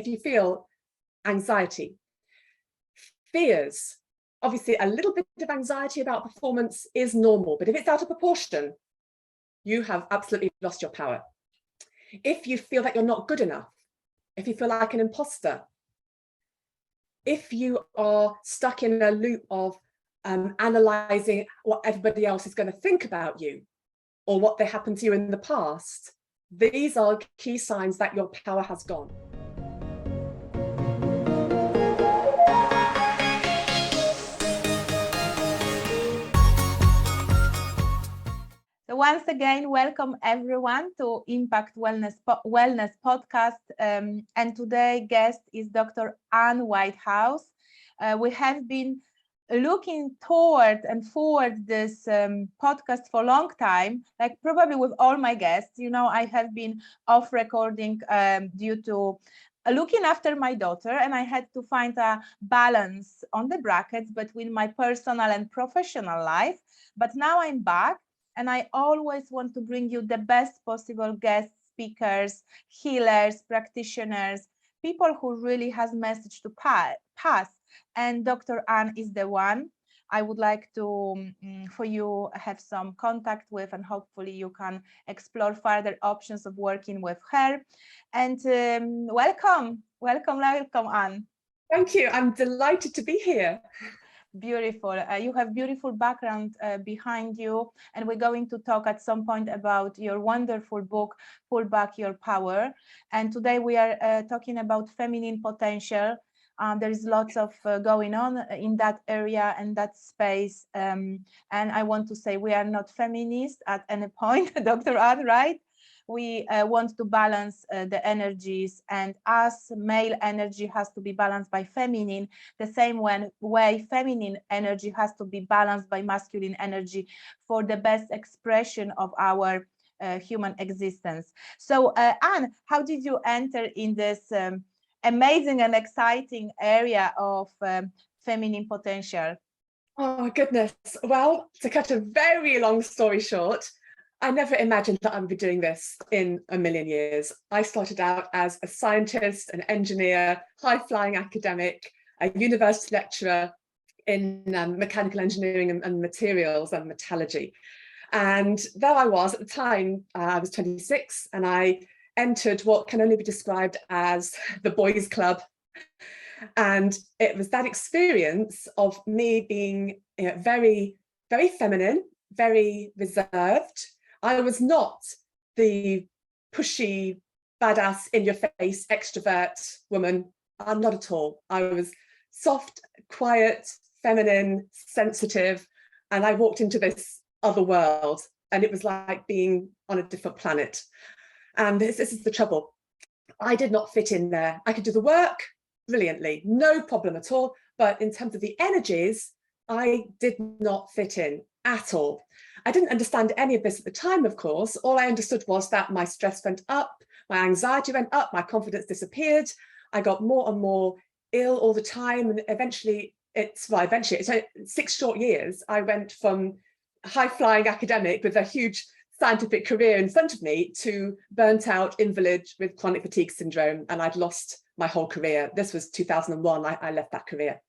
if you feel anxiety, fears, obviously a little bit of anxiety about performance is normal, but if it's out of proportion, you have absolutely lost your power. If you feel that you're not good enough, if you feel like an imposter, if you are stuck in a loop of analysing what everybody else is going to think about you or what they happened to you in the past, these are key signs that your power has gone. So once again, welcome everyone to Impact Wellness Podcast. And today guest is Dr. Anne Whitehouse. We have been looking toward and forward this podcast for a long time, like probably with all my guests. You know, I have been off recording due to looking after my daughter, and I had to find a balance on the brackets between my personal and professional life. But now I'm back. And I always want to bring you the best possible guest speakers, healers, practitioners, people who really has message to pass. And Dr. Anne is the one. I would like to, for you, have some contact with, and hopefully you can explore further options of working with her. And welcome, Anne. Thank you. I'm delighted to be here. Beautiful. You have beautiful background behind you, and we're going to talk at some point about your wonderful book, Pull Back Your Power. And today we are talking about feminine potential. There is lots of going on in that area and that space. And I want to say we are not feminists at any point, Dr. Anne, right? We want to balance the energies, and as male energy has to be balanced by feminine, the same way feminine energy has to be balanced by masculine energy for the best expression of our human existence. So Anne, how did you enter in this amazing and exciting area of feminine potential? Oh goodness. Well, to cut a very long story short, I never imagined that I would be doing this in a million years. I started out as a scientist, an engineer, high-flying academic, a university lecturer in mechanical engineering and materials and metallurgy. And there I was at the time, I was 26, and I entered what can only be described as the boys' club. And it was that experience of me being very, very feminine, very reserved. I was not the pushy, badass, in-your-face, extrovert woman. I'm not at all. I was soft, quiet, feminine, sensitive, and I walked into this other world, and it was like being on a different planet. And this is the trouble. I did not fit in there. I could do the work brilliantly, no problem at all. But in terms of the energies, I did not fit in at all. I didn't understand any of this at the time, of course. All I understood was that my stress went up, my anxiety went up, my confidence disappeared. I got more and more ill all the time. And eventually, it's 6 short years, I went from high-flying academic with a huge scientific career in front of me to burnt out invalid with chronic fatigue syndrome. And I'd lost my whole career. This was 2001, I left that career.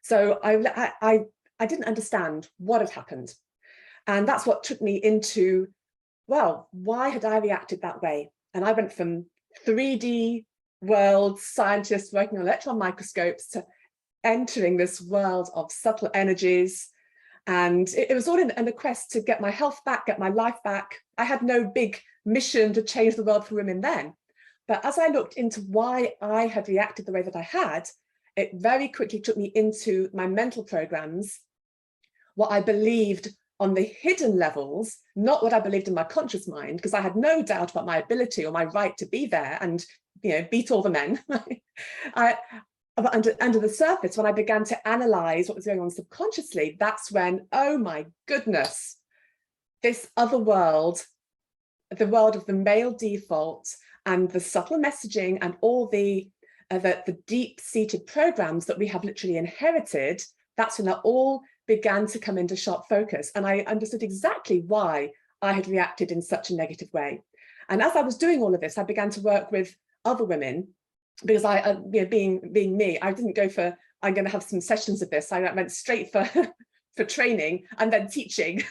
So I didn't understand what had happened. And that's what took me into, well, why had I reacted that way? And I went from 3D world scientists working on electron microscopes to entering this world of subtle energies. And it was all in a quest to get my health back, get my life back. I had no big mission to change the world for women then. But as I looked into why I had reacted the way that I had, it very quickly took me into my mental programs, what I believed on the hidden levels, not what I believed in my conscious mind, because I had no doubt about my ability or my right to be there and, beat all the men. Under the surface, when I began to analyze what was going on subconsciously, that's when, oh my goodness, this other world, the world of the male default and the subtle messaging and all the deep-seated programs that we have literally inherited, that's when that all began to come into sharp focus. And I understood exactly why I had reacted in such a negative way. And as I was doing all of this, I began to work with other women because being me, I didn't go for, I'm going to have some sessions of this. I went straight for for training and then teaching.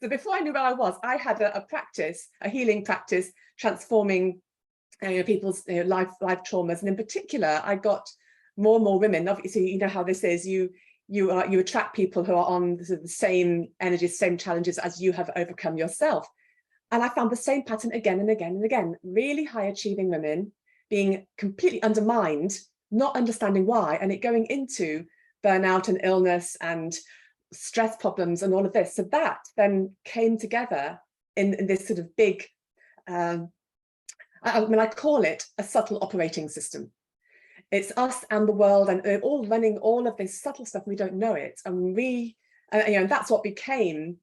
So before I knew where I was, I had a practice, a healing practice, transforming people's life traumas, and in particular, I got more and more women. Obviously, you know how this is. You attract people who are on the same energies, same challenges as you have overcome yourself. And I found the same pattern again and again and again. Really high achieving women being completely undermined, not understanding why, and it going into burnout and illness and stress problems and all of this. So that then came together in this sort of big, I call it a subtle operating system. It's us and the world, and we're all running all of this subtle stuff. We don't know it, and that's what became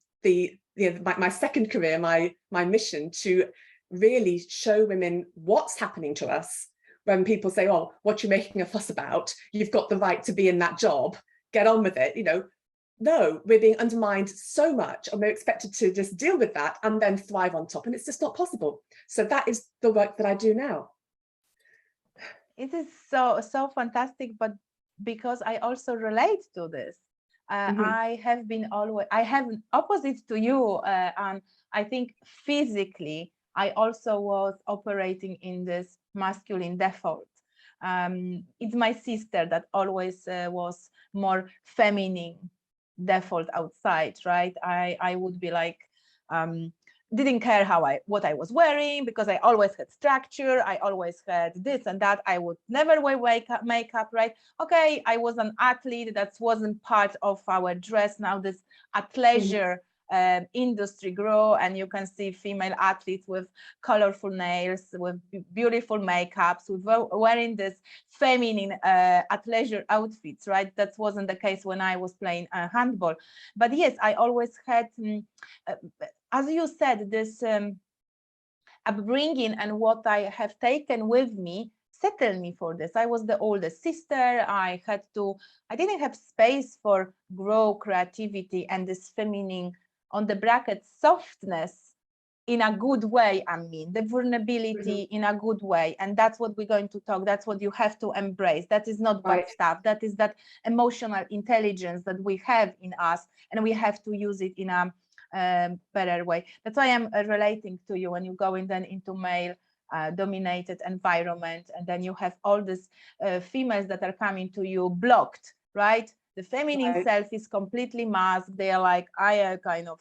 my second career, my mission, to really show women what's happening to us. When people say, "Oh, what you're making a fuss about? You've got the right to be in that job. Get on with it." No, we're being undermined so much, and we're expected to just deal with that and then thrive on top, and it's just not possible. So that is the work that I do now. It is so fantastic, but because I also relate to this. I have an opposite to you, and I think physically I also was operating in this masculine default. It's my sister that always was more feminine default outside, right? I would be like, didn't care what I was wearing, because I always had structure. I always had this and that. I would never wear makeup, right? Okay, I was an athlete. That wasn't part of our dress. Now this athleisure industry grow, and you can see female athletes with colorful nails, with beautiful makeups, with wearing this feminine athleisure outfits, right? That wasn't the case when I was playing handball. But yes, I always had, as you said, this upbringing, and what I have taken with me settled me for this. I was the oldest sister. I didn't have space for grow creativity and this feminine, on the bracket, softness in a good way. I mean, the vulnerability in a good way. And that's what we're going to talk. That's what you have to embrace. That is not bad stuff. That is that emotional intelligence that we have in us, and we have to use it in a better way. That's why I'm relating to you when you go then into male dominated environment, and then you have all these females that are coming to you blocked, right? The feminine self is completely masked. They are like, I kind of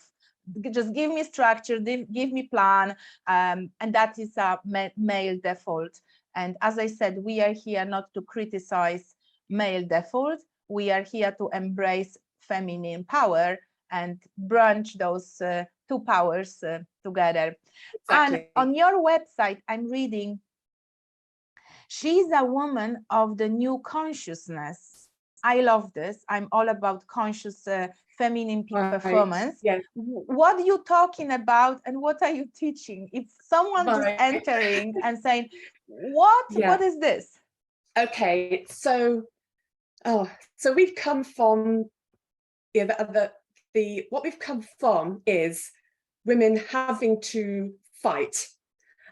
just give me structure, give me plan, and that is a male default. And as I said, we are here not to criticize male default. We are here to embrace feminine power and branch those two powers together. Exactly. And on your website, I'm reading, she's a woman of the new consciousness. I love this. I'm all about conscious feminine performance. Yes. What are you talking about, and what are you teaching? If someone just entering and saying, what is this? Okay, so we've come from what we've come from is women having to fight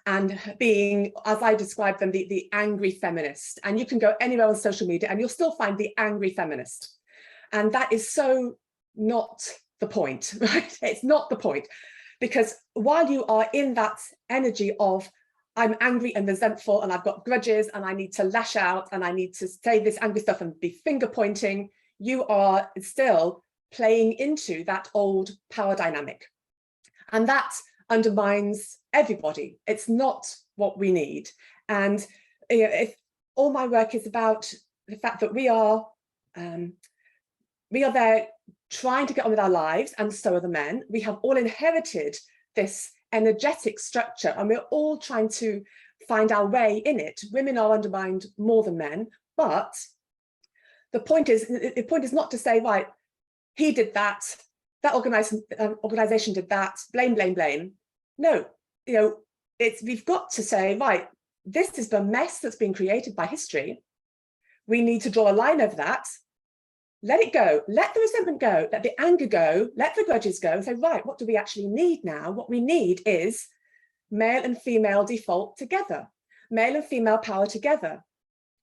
and being, as I describe them, the angry feminist. And you can go anywhere on social media and you'll still find the angry feminist. And that is so not the point, right? It's not the point. Because while you are in that energy of, I'm angry and resentful and I've got grudges and I need to lash out and I need to say this angry stuff and be finger pointing, you are still playing into that old power dynamic. And that undermines everybody. It's not what we need. And if all my work is about the fact that we are there trying to get on with our lives, and so are the men. We have all inherited this energetic structure, and we're all trying to find our way in it. Women are undermined more than men, but the point is not to say, right, he did that, that organization did that, blame, blame, blame. No, we've got to say, right, this is the mess that's been created by history. We need to draw a line over that. Let it go, let the resentment go, let the anger go, let the grudges go, and say, right, what do we actually need now? What we need is male and female default together. male and female power together.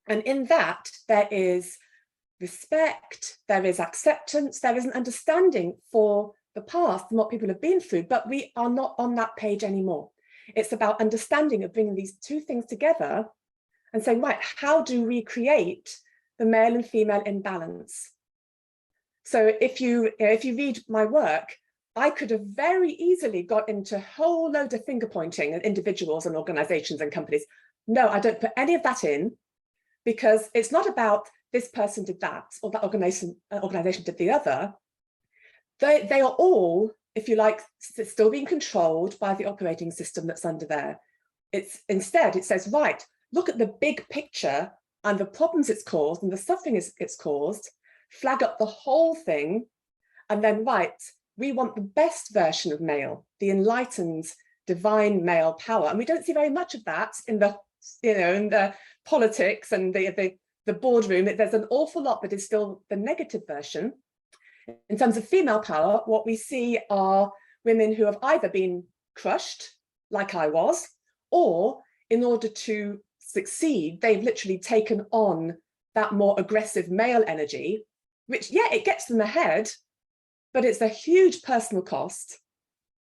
And in that, there is respect, there is acceptance, there is an understanding for the past and what people have been through, but we are not on that page anymore. It's about understanding of bringing these two things together and saying, right, how do we create the male and female imbalance? So if you read my work, I could have very easily got into a whole load of finger pointing at individuals and organizations and companies. No, I don't put any of that in, because it's not about this person did that or that organization did the other. They are all, if you like, still being controlled by the operating system that's under there. Instead, it says, right, look at the big picture and the problems it's caused and the suffering it's caused, flag up the whole thing, and then, right, we want the best version of male, the enlightened, divine male power. And we don't see very much of that in the, in the politics and the boardroom. There's an awful lot that is still the negative version. In terms of female power, what we see are women who have either been crushed, like I was, or in order to succeed, they've literally taken on that more aggressive male energy, which, yeah, it gets them ahead, but it's a huge personal cost,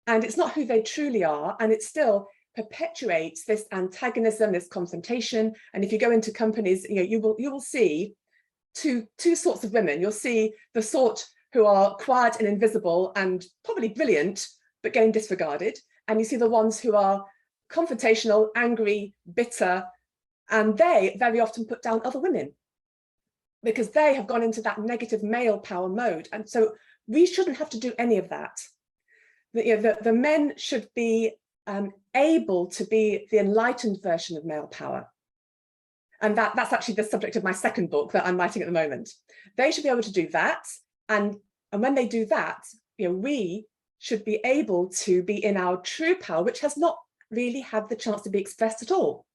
and it's not who they truly are, and it still perpetuates this antagonism, this confrontation. And if you go into companies, you will see two sorts of women. You'll see the sort who are quiet and invisible and probably brilliant, but getting disregarded. And you see the ones who are confrontational, angry, bitter, and they very often put down other women because they have gone into that negative male power mode. And so we shouldn't have to do any of that. The men should be able to be the enlightened version of male power. And that's actually the subject of my second book that I'm writing at the moment. They should be able to do that. And when they do that, we should be able to be in our true power, which has not really had the chance to be expressed at all.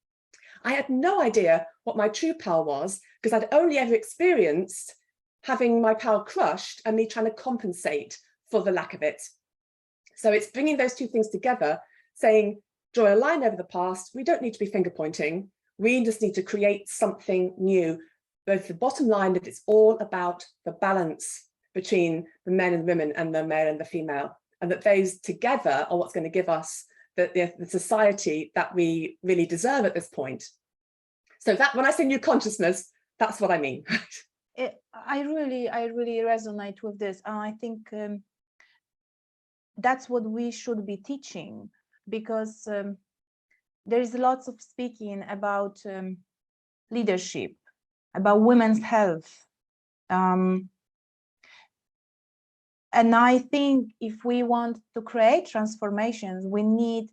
I had no idea what my true power was, because I'd only ever experienced having my power crushed and me trying to compensate for the lack of it. So it's bringing those two things together, saying, draw a line over the past. We don't need to be finger pointing. We just need to create something new. Both the bottom line that it's all about the balance between the men and women and the male and the female, and that those together are what's going to give us the society that we really deserve at this point. So that, when I say new consciousness, that's what I mean. I really resonate with this. I think that's what we should be teaching, because there is lots of speaking about leadership, about women's health. And I think if we want to create transformations, we need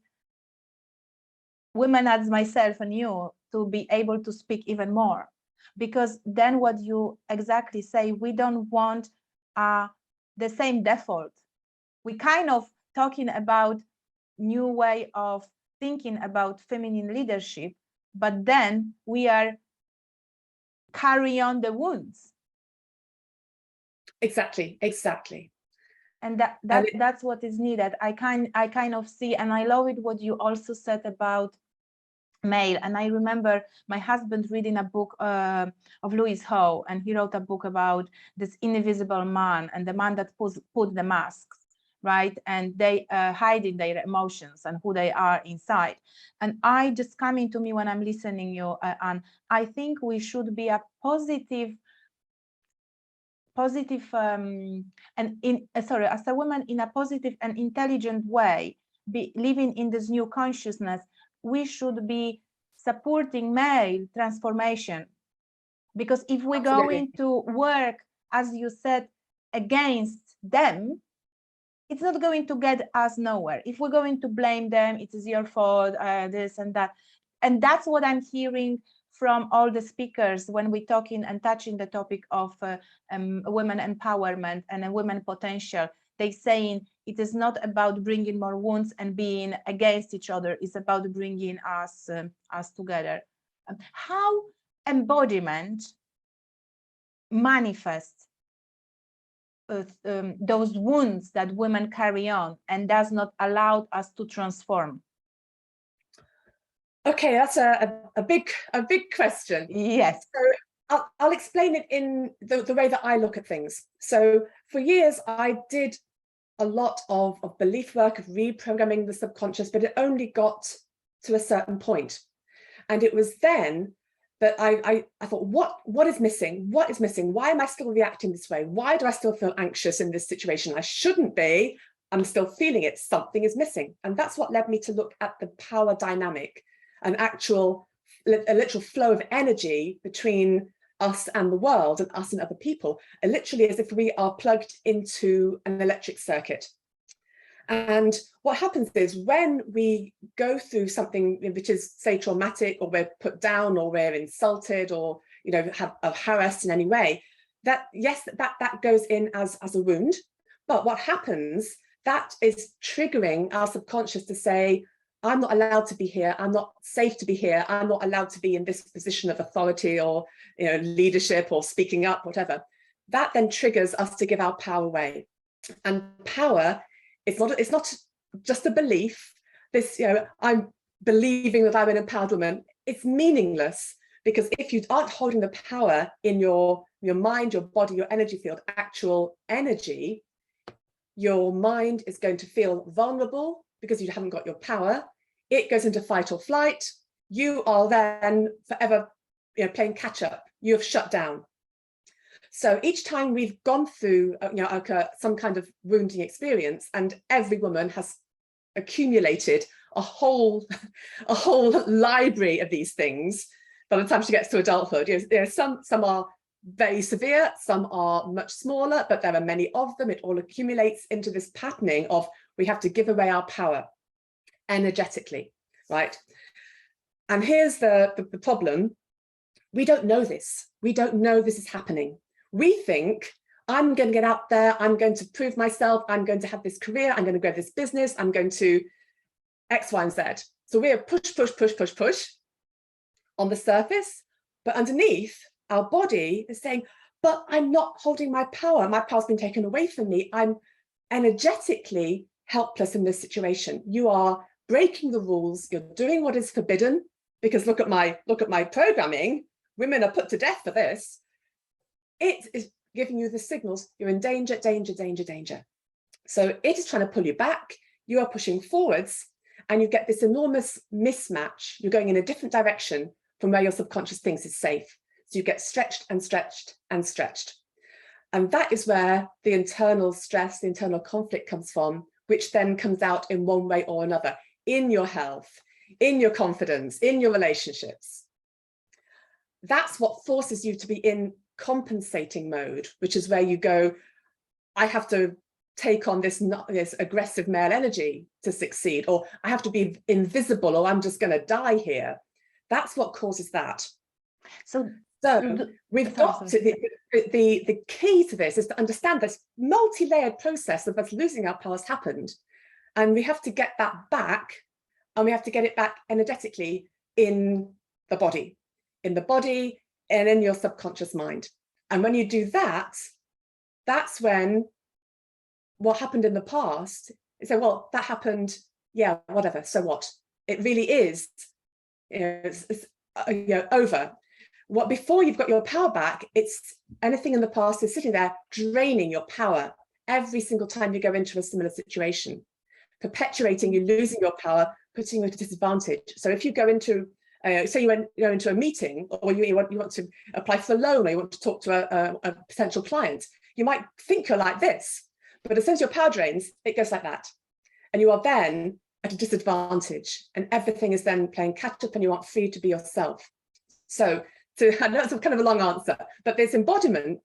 women as myself and you to be able to speak even more. Because then what you exactly say, we don't want the same default. We kind of talking about new way of thinking about feminine leadership, but then we are carry on the wounds. Exactly. And that's what is needed. I kind of see, and I love it what you also said about male. And I remember my husband reading a book of Louis Ho, and he wrote a book about this invisible man and the man that put the masks, right? And they hiding their emotions and who they are inside. And I just coming to me when I'm listening you, and I think we should be a positive and as a woman in a positive and intelligent way, be living in this new consciousness. We should be supporting male transformation, because if we go into work, as you said, against them, it's not going to get us nowhere. If we're going to blame them, it is your fault, this and that. And that's what I'm hearing from all the speakers when we're talking and touching the topic of women empowerment and women potential. They're saying it is not about bringing more wounds and being against each other. It's about bringing us together. How embodiment manifests those wounds that women carry on and does not allow us to transform? Okay, that's a big question. Yes. So I'll explain it in the way that I look at things. So for years, I did a lot of belief work, of reprogramming the subconscious, but it only got to a certain point. And it was then that I thought, what is missing? What is missing? Why am I still reacting this way? Why do I still feel anxious in this situation? I shouldn't be. I'm still feeling it. Something is missing. And that's what led me to look at the power dynamic, a literal flow of energy between us and the world and us and other people, literally as if we are plugged into an electric circuit. And what happens is when we go through something which is, say, traumatic, or we're put down, or we're insulted, or are harassed in any way, that goes in as a wound. But what happens, that is triggering our subconscious to say, I'm not allowed to be here. I'm not safe to be here. I'm not allowed to be in this position of authority, or leadership, or speaking up, whatever. That then triggers us to give our power away. And power, it's not just a belief. I'm believing that I'm an empowered woman. It's meaningless, because if you aren't holding the power in your mind, your body, your energy field, actual energy, your mind is going to feel vulnerable because you haven't got your power. It goes into fight or flight. You are then forever playing catch up. You have shut down. So each time we've gone through some kind of wounding experience, and every woman has accumulated a whole library of these things by the time she gets to adulthood. Some are very severe, some are much smaller, but there are many of them. It all accumulates into this patterning of, we have to give away our power energetically, right? And here's the problem. We don't know this. We don't know this is happening. We think, I'm going to get out there, I'm going to prove myself, I'm going to have this career, I'm going to grow this business, I'm going to X, Y, and Z. So we're push on the surface, but underneath, our body is saying, but I'm not holding my power. My power's been taken away from me. I'm energetically helpless in this situation. You are breaking the rules. You're doing what is forbidden, because look at my programming. Women are put to death for this. It is giving you the signals. You're in danger, danger, danger, danger. So it is trying to pull you back. You are pushing forwards, and you get this enormous mismatch. You're going in a different direction from where your subconscious thinks is safe. So you get stretched and stretched and stretched. And that is where the internal stress, the internal conflict comes from, which then comes out in one way or another, in your health, in your confidence, in your relationships. That's what forces you to be in compensating mode, which is where you go, I have to take on this aggressive male energy to succeed, or I have to be invisible, or I'm just going to die here. That's what causes that. So we've got to, the key to this is to understand this multi-layered process of us losing our power has happened, and we have to get that back, and we have to get it back energetically in the body and in your subconscious mind. And when you do that, that's when what happened in the past, you say, well, that happened, yeah, whatever, so what? It really is, it's over. What, before you've got your power back, it's anything in the past is sitting there draining your power every single time you go into a similar situation, perpetuating you losing your power, putting you at a disadvantage. So if you go into say you go into a meeting, or you want to apply for a loan, or you want to talk to a potential client, you might think you're like this, but as soon as your power drains, it goes like that, and you are then at a disadvantage, and everything is then playing catch up, and you aren't free to be yourself. So I know it's kind of a long answer, but this embodiment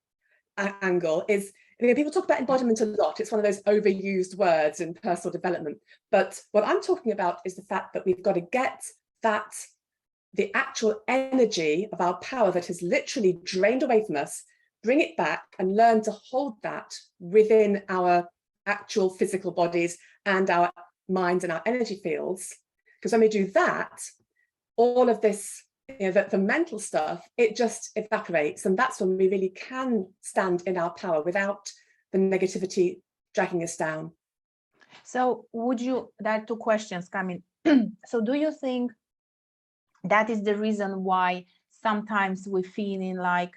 angle is, people talk about embodiment a lot. It's one of those overused words in personal development. But what I'm talking about is the fact that we've got to get that, the actual energy of our power that has literally drained away from us, bring it back and learn to hold that within our actual physical bodies and our minds and our energy fields. Because when we do that, all of this, the mental stuff, it just evaporates. And that's when we really can stand in our power without the negativity dragging us down. So there are two questions coming. So do you think that is the reason why sometimes we feeling like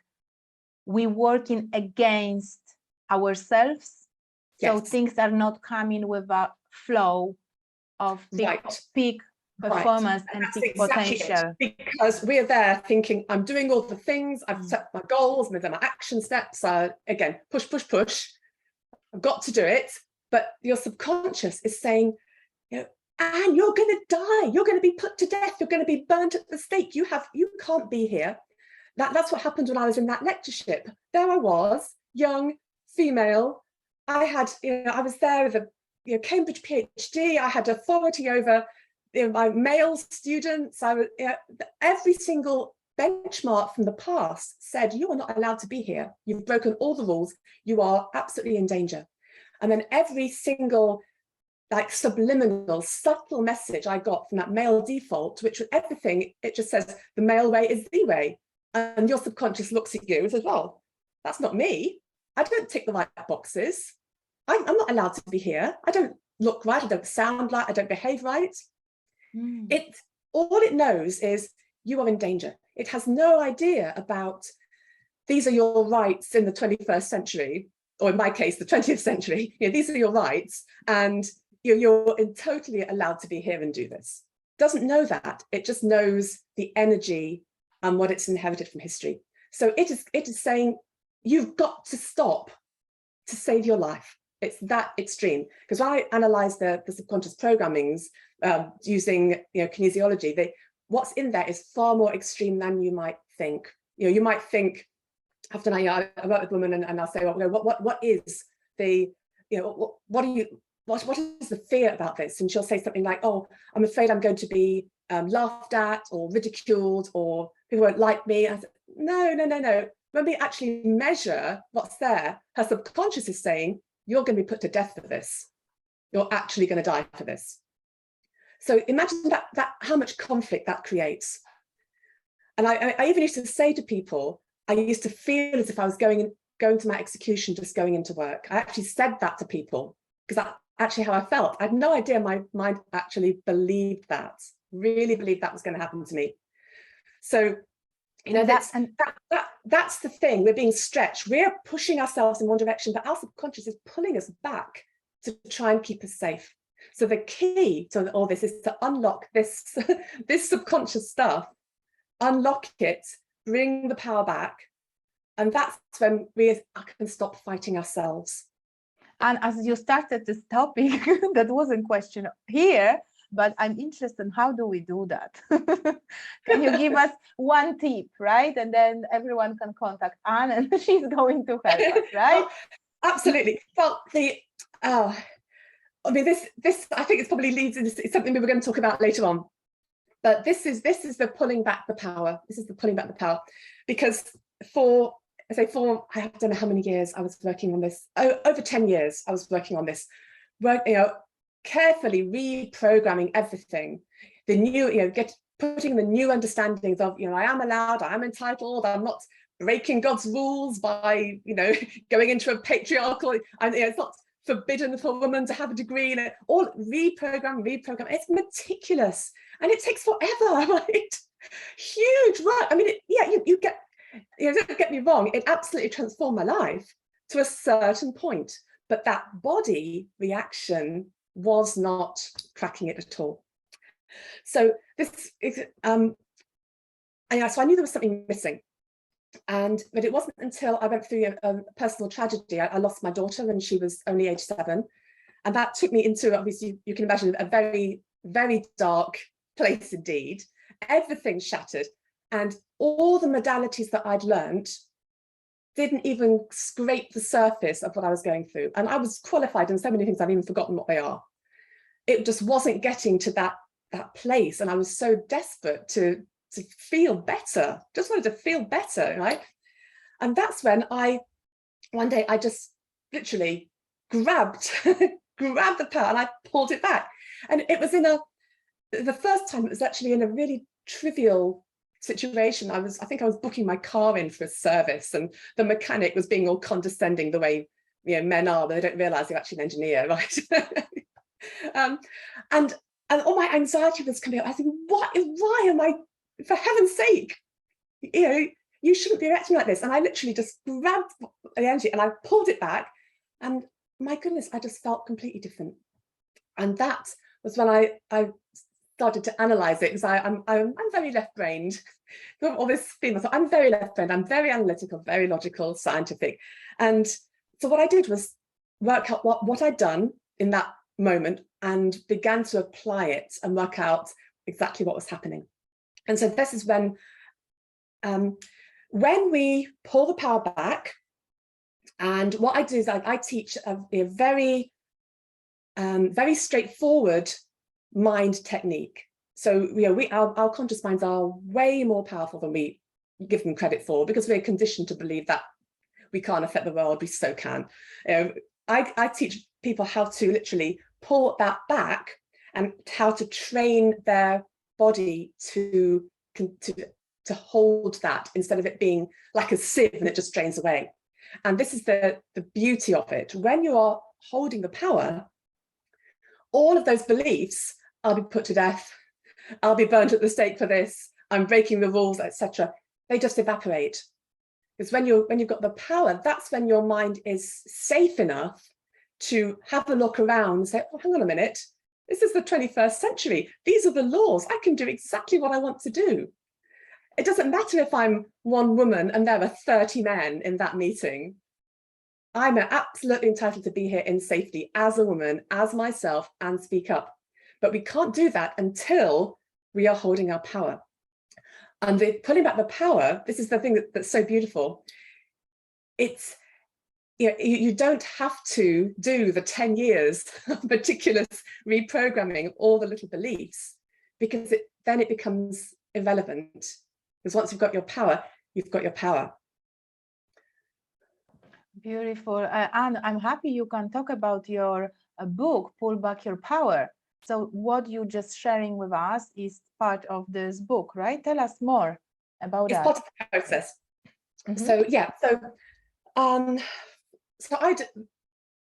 we working against ourselves. So Yes. things are not coming with a flow of peak performance and peak potential. Because we're there thinking, I'm doing all the things, I've set my goals, I've done my action steps, again, push, push, push. I've got to do it. But your subconscious is saying, Anne, you're going to die. You're going to be put to death. You're going to be burnt at the stake. You can't be here. That's what happened when I was in that lectureship. There I was, young, female. I was there with a Cambridge PhD. I had authority over my male students. Every single benchmark from the past said, you are not allowed to be here. You've broken all the rules. You are absolutely in danger. And then every single subliminal, subtle message I got from that male default, which was everything, it just says the male way is the way. And your subconscious looks at you and says, well, that's not me. I don't tick the right boxes. I'm not allowed to be here. I don't look right. I don't sound right. I don't behave right. All it knows is you are in danger. It has no idea about these are your rights in the 21st century, or in my case, the 20th century. These are your rights, and you're totally allowed to be here and do this. Doesn't know that. It just knows the energy and what it's inherited from history. So it is saying, you've got to stop to save your life. It's that extreme. Because when I analyze the subconscious programmings using kinesiology, what's in there is far more extreme than you might think. You might think, often I work with women and I'll say, well, what is the, what is the fear about this? And she'll say something like, oh, I'm afraid I'm going to be laughed at or ridiculed, or people won't like me. I said, no. When we actually measure what's there, her subconscious is saying, you're going to be put to death for this. You're actually going to die for this. So imagine that how much conflict that creates. And I even used to say to people, I used to feel as if I was going to my execution, just going into work. I actually said that to people because that's actually how I felt. I had no idea my mind actually believed that, really believed that was going to happen to me. So, that's the thing. We're being stretched. We're pushing ourselves in one direction, but our subconscious is pulling us back to try and keep us safe. So the key to all this is to unlock this, this subconscious stuff, unlock it, bring the power back. And that's when we can stop fighting ourselves. And as you started this topic, that wasn't question here, but I'm interested in how do we do that? Can you give us one tip, right? And then everyone can contact Anne and she's going to help us, right? Absolutely. Well, this I think it probably leads into something we were going to talk about later on. But this is the pulling back the power. This is the pulling back the power. Because for I don't know how many years I was working on this. Over 10 years I was working on this. Carefully reprogramming everything, the new, putting the new understandings of, I am allowed, I am entitled, I'm not breaking God's rules by, going into a patriarchal, it's not forbidden for a woman to have a degree, all reprogram. It's meticulous and it takes forever, right? Huge work. I mean, you get, don't get me wrong, it absolutely transformed my life to a certain point, but that body reaction was not cracking it at all. So this is, so I knew there was something missing, but it wasn't until I went through a personal tragedy. I lost my daughter when she was only age 7, and that took me into, obviously, you can imagine, a very, very dark place indeed. Everything shattered, and all the modalities that I'd learned didn't even scrape the surface of what I was going through. And I was qualified in so many things I've even forgotten what they are. It just wasn't getting to that place. And I was so desperate to feel better, just wanted to feel better, right? And that's when one day I just literally grabbed the power and I pulled it back. And it was the first time it was actually in a really trivial situation. I think I was booking my car in for a service, and the mechanic was being all condescending the way men are, they don't realize they're actually an engineer, right? And all my anxiety was coming up. I think, why am I for heaven's sake, you shouldn't be reacting like this. And I literally just grabbed the energy and I pulled it back. And my goodness, I just felt completely different. And that was when I started to analyze it, because I'm very left-brained. All this female, so I'm very left-brained. I'm very analytical, very logical, scientific. And so what I did was work out what I'd done in that moment and began to apply it and work out exactly what was happening. And so this is when we pull the power back, and what I do is I teach a very straightforward mind technique. So our conscious minds are way more powerful than we give them credit for, because we're conditioned to believe that we can't affect the world. We so can. I teach people how to literally pull that back and how to train their body to hold that, instead of it being like a sieve and it just drains away. And this is the beauty of it. When you are holding the power, all of those beliefs, I'll be put to death, I'll be burnt at the stake for this, I'm breaking the rules, etc., they just evaporate. Because when you've got the power, that's when your mind is safe enough to have a look around and say, oh, hang on a minute, this is the 21st century. These are the laws. I can do exactly what I want to do. It doesn't matter if I'm one woman and there are 30 men in that meeting. I'm absolutely entitled to be here in safety as a woman, as myself, and speak up. But we can't do that until we are holding our power. And pulling back the power, this is the thing that's so beautiful. It's, you don't have to do the 10 years of meticulous reprogramming of all the little beliefs, because then it becomes irrelevant. Because once you've got your power, you've got your power. Beautiful. Anne, I'm happy you can talk about your book, Pull Back Your Power. So what you just sharing with us is part of this book, right? Tell us more about that. It's part of the process. Mm-hmm. So yeah,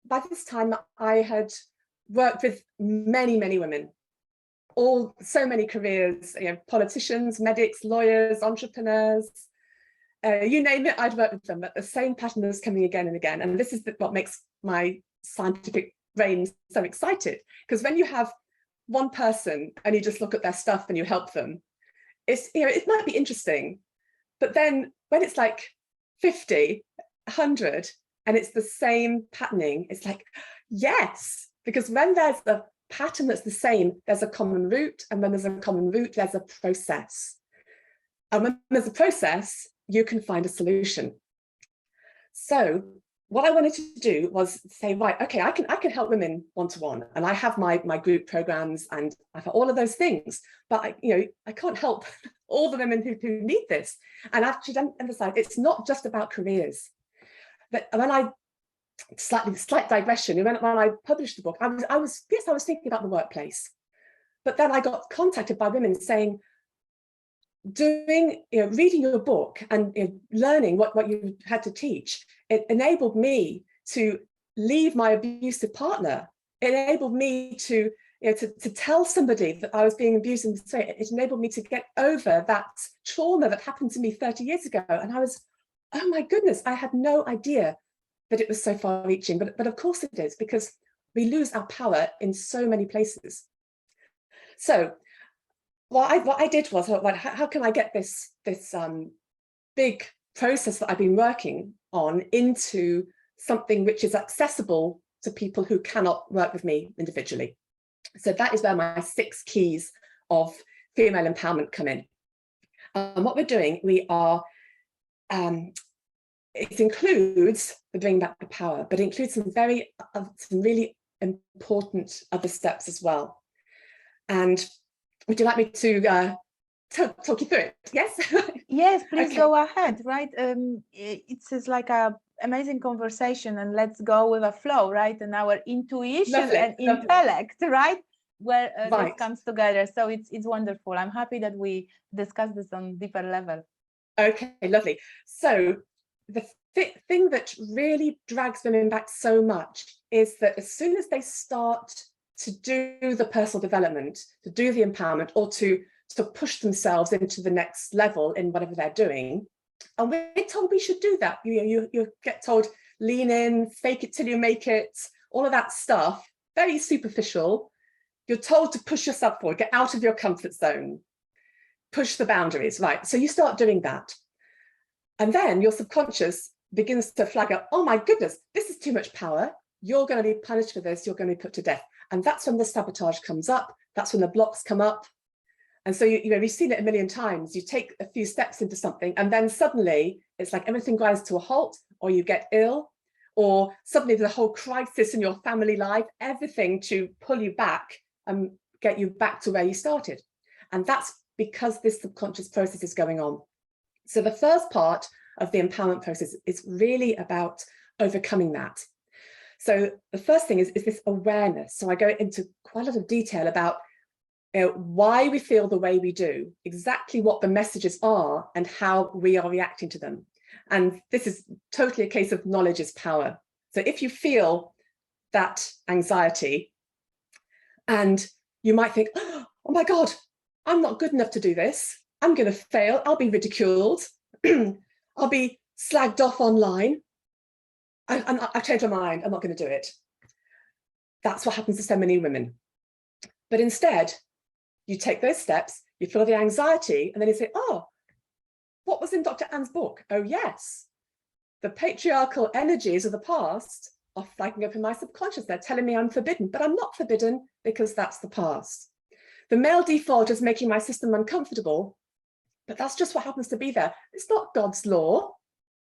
by this time I had worked with many women, so many careers, politicians, medics, lawyers, entrepreneurs, you name it, I'd worked with them, but the same pattern was coming again and again. And this is what makes my scientific brain so excited, because when you have one person and you just look at their stuff and you help them, it might be interesting, but then when it's like 50, 100, and it's the same patterning, it's like, yes, because when there's a pattern that's the same, there's a common root, and when there's a common root, there's a process. And when there's a process, you can find a solution. So what I wanted to do was say, right, okay, I can help women one-to-one, and I have my group programs, and I have all of those things, but I can't help all the women who need this. And I should emphasize, it's not just about careers. But when slight digression, when I published the book, I was thinking about the workplace, but then I got contacted by women saying, reading your book and learning what you had to teach, it enabled me to leave my abusive partner. It enabled me to tell somebody that I was being abused in this way. It enabled me to get over that trauma that happened to me 30 years ago. And I was, oh my goodness, I had no idea that it was so far reaching, but of course it is, because we lose our power in so many places. So what I did was, like, how can I get this big process that I've been working on into something which is accessible to people who cannot work with me individually? So that is where my 6 keys of female empowerment come in. And what we're doing, it includes the bringing back the power, but it includes some really important other steps as well. And would you like me to talk you through it? Yes? Yes, please. Okay. Go ahead, right? It's like a amazing conversation, and let's go with a flow, right? And our intuition and intellect, right? Where this comes together. So it's wonderful. I'm happy that we discuss this on deeper level. Okay, lovely. So the thing that really drags women back so much is that as soon as they start to do the personal development, to do the empowerment, or to to push themselves into the next level in whatever they're doing. And we're told we should do that. You get told, lean in, fake it till you make it, all of that stuff, very superficial. You're told to push yourself forward, get out of your comfort zone, push the boundaries, right? So you start doing that. And then your subconscious begins to flag up, oh my goodness, this is too much power. You're going to be punished for this. You're going to be put to death. And that's when the sabotage comes up. That's when the blocks come up. And so, we've seen it a million times. You take a few steps into something and then suddenly it's like everything grinds to a halt, or you get ill, or suddenly there's a whole crisis in your family life, everything to pull you back and get you back to where you started. And that's because this subconscious process is going on. So the first part of the empowerment process is really about overcoming that. So the first thing is this awareness. So I go into quite a lot of detail about why we feel the way we do, exactly what the messages are and how we are reacting to them. And this is totally a case of knowledge is power. So if you feel that anxiety and you might think, oh my God, I'm not good enough to do this. I'm going to fail. I'll be ridiculed. I'll be slagged off online. I've changed my mind. I'm not going to do it. That's what happens to so many women. But instead, you take those steps, you feel the anxiety, and then you say, oh, what was in Dr. Anne's book? Oh, yes. The patriarchal energies of the past are flagging up in my subconscious. They're telling me I'm forbidden, but I'm not forbidden because that's the past. The male default is making my system uncomfortable, but that's just what happens to be there. It's not God's law.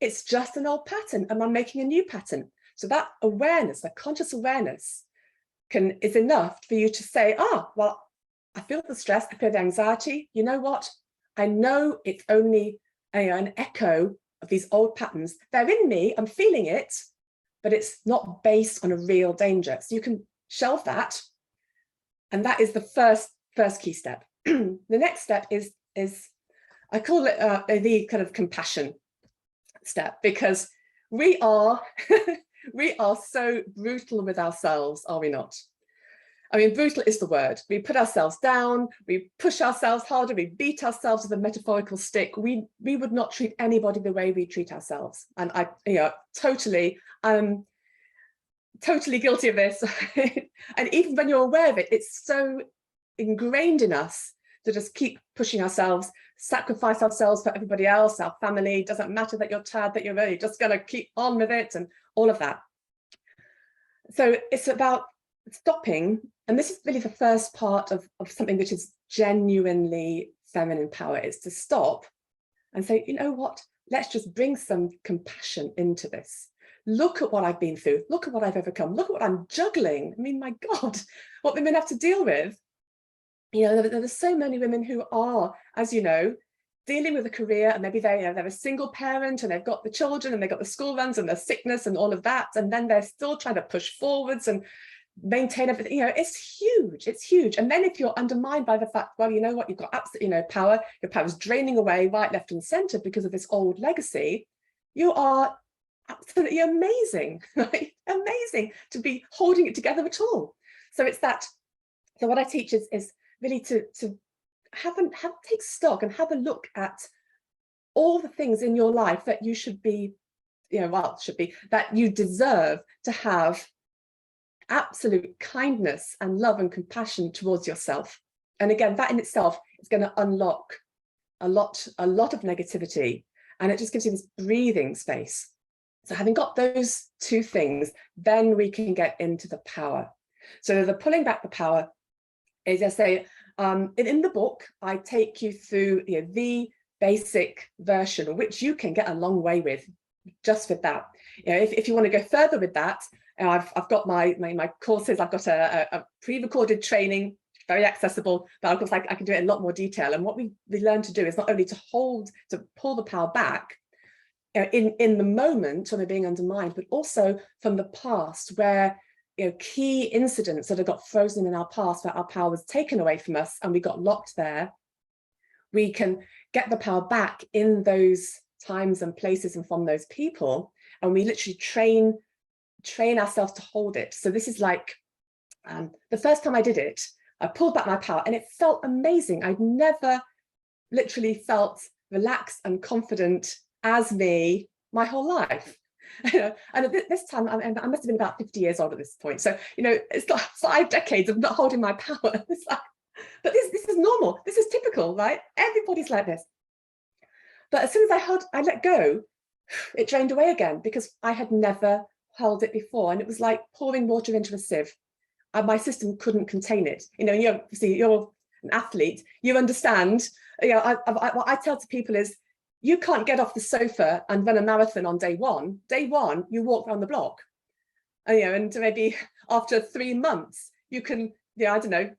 It's just an old pattern, and I'm making a new pattern. So that awareness, that conscious awareness is enough for you to say, well, I feel the stress, I feel the anxiety. You know what? I know it's only an echo of these old patterns. They're in me, I'm feeling it, but it's not based on a real danger. So you can shelve that. And that is the first key step. The next step is I call it the kind of compassion step, because we are so brutal with ourselves, are we not? I mean, brutal is the word. We put ourselves down, we push ourselves harder, we beat ourselves with a metaphorical stick. We would not treat anybody the way we treat ourselves. And I'm totally guilty of this. And even when you're aware of it, it's so ingrained in us to just keep pushing ourselves, sacrifice ourselves for everybody else, our family. It doesn't matter that you're tired, that you're really just going to keep on with it and all of that. So it's about stopping. And this is really the first part of something which is genuinely feminine power, is to stop and say, you know what, let's just bring some compassion into this. Look at what I've been through. Look at what I've overcome. Look at what I'm juggling. I mean, my God, what women have to deal with. There's so many women who are, as you know, dealing with a career, and maybe they're a single parent and they've got the children and they've got the school runs and the sickness and all of that. And then they're still trying to push forwards and maintain everything. It's huge. And then if you're undermined by the fact, well, you know what, you've got absolutely no power, your power is draining away right, left and center because of this old legacy, you are absolutely amazing, right? Amazing to be holding it together at all. So it's that. So what I teach is really to take stock and have a look at all the things in your life that you should be, that you deserve to have absolute kindness and love and compassion towards yourself. And again, that in itself is going to unlock a lot of negativity, and it just gives you this breathing space. So having got those two things, then we can get into the power. So the pulling back the power is, I say, in the book, I take you through the basic version, which you can get a long way with just with that. If you want to go further with that, I've got my courses. I've got a pre-recorded training, very accessible, but of course I can do it in a lot more detail. And what we learn to do is not only to pull the power back in the moment when we're being undermined, but also from the past, where key incidents that have got frozen in our past, where our power was taken away from us and we got locked there. We can get the power back in those times and places and from those people, and we literally train ourselves to hold it. So this is like the first time I did it, I pulled back my power and it felt amazing. I'd never literally felt relaxed and confident as me my whole life. And at this time, I must have been about 50 years old at this point. So, it's like 5 decades of not holding my power. It's like, but this is normal. This is typical, right? Everybody's like this. But as soon as I let go, it drained away again because I had never held it before. And it was like pouring water into a sieve. My system couldn't contain it. You're an athlete, you understand. What I tell to people is, you can't get off the sofa and run a marathon on day one. Day one, you walk around the block. And maybe after 3 months, you can, I don't know,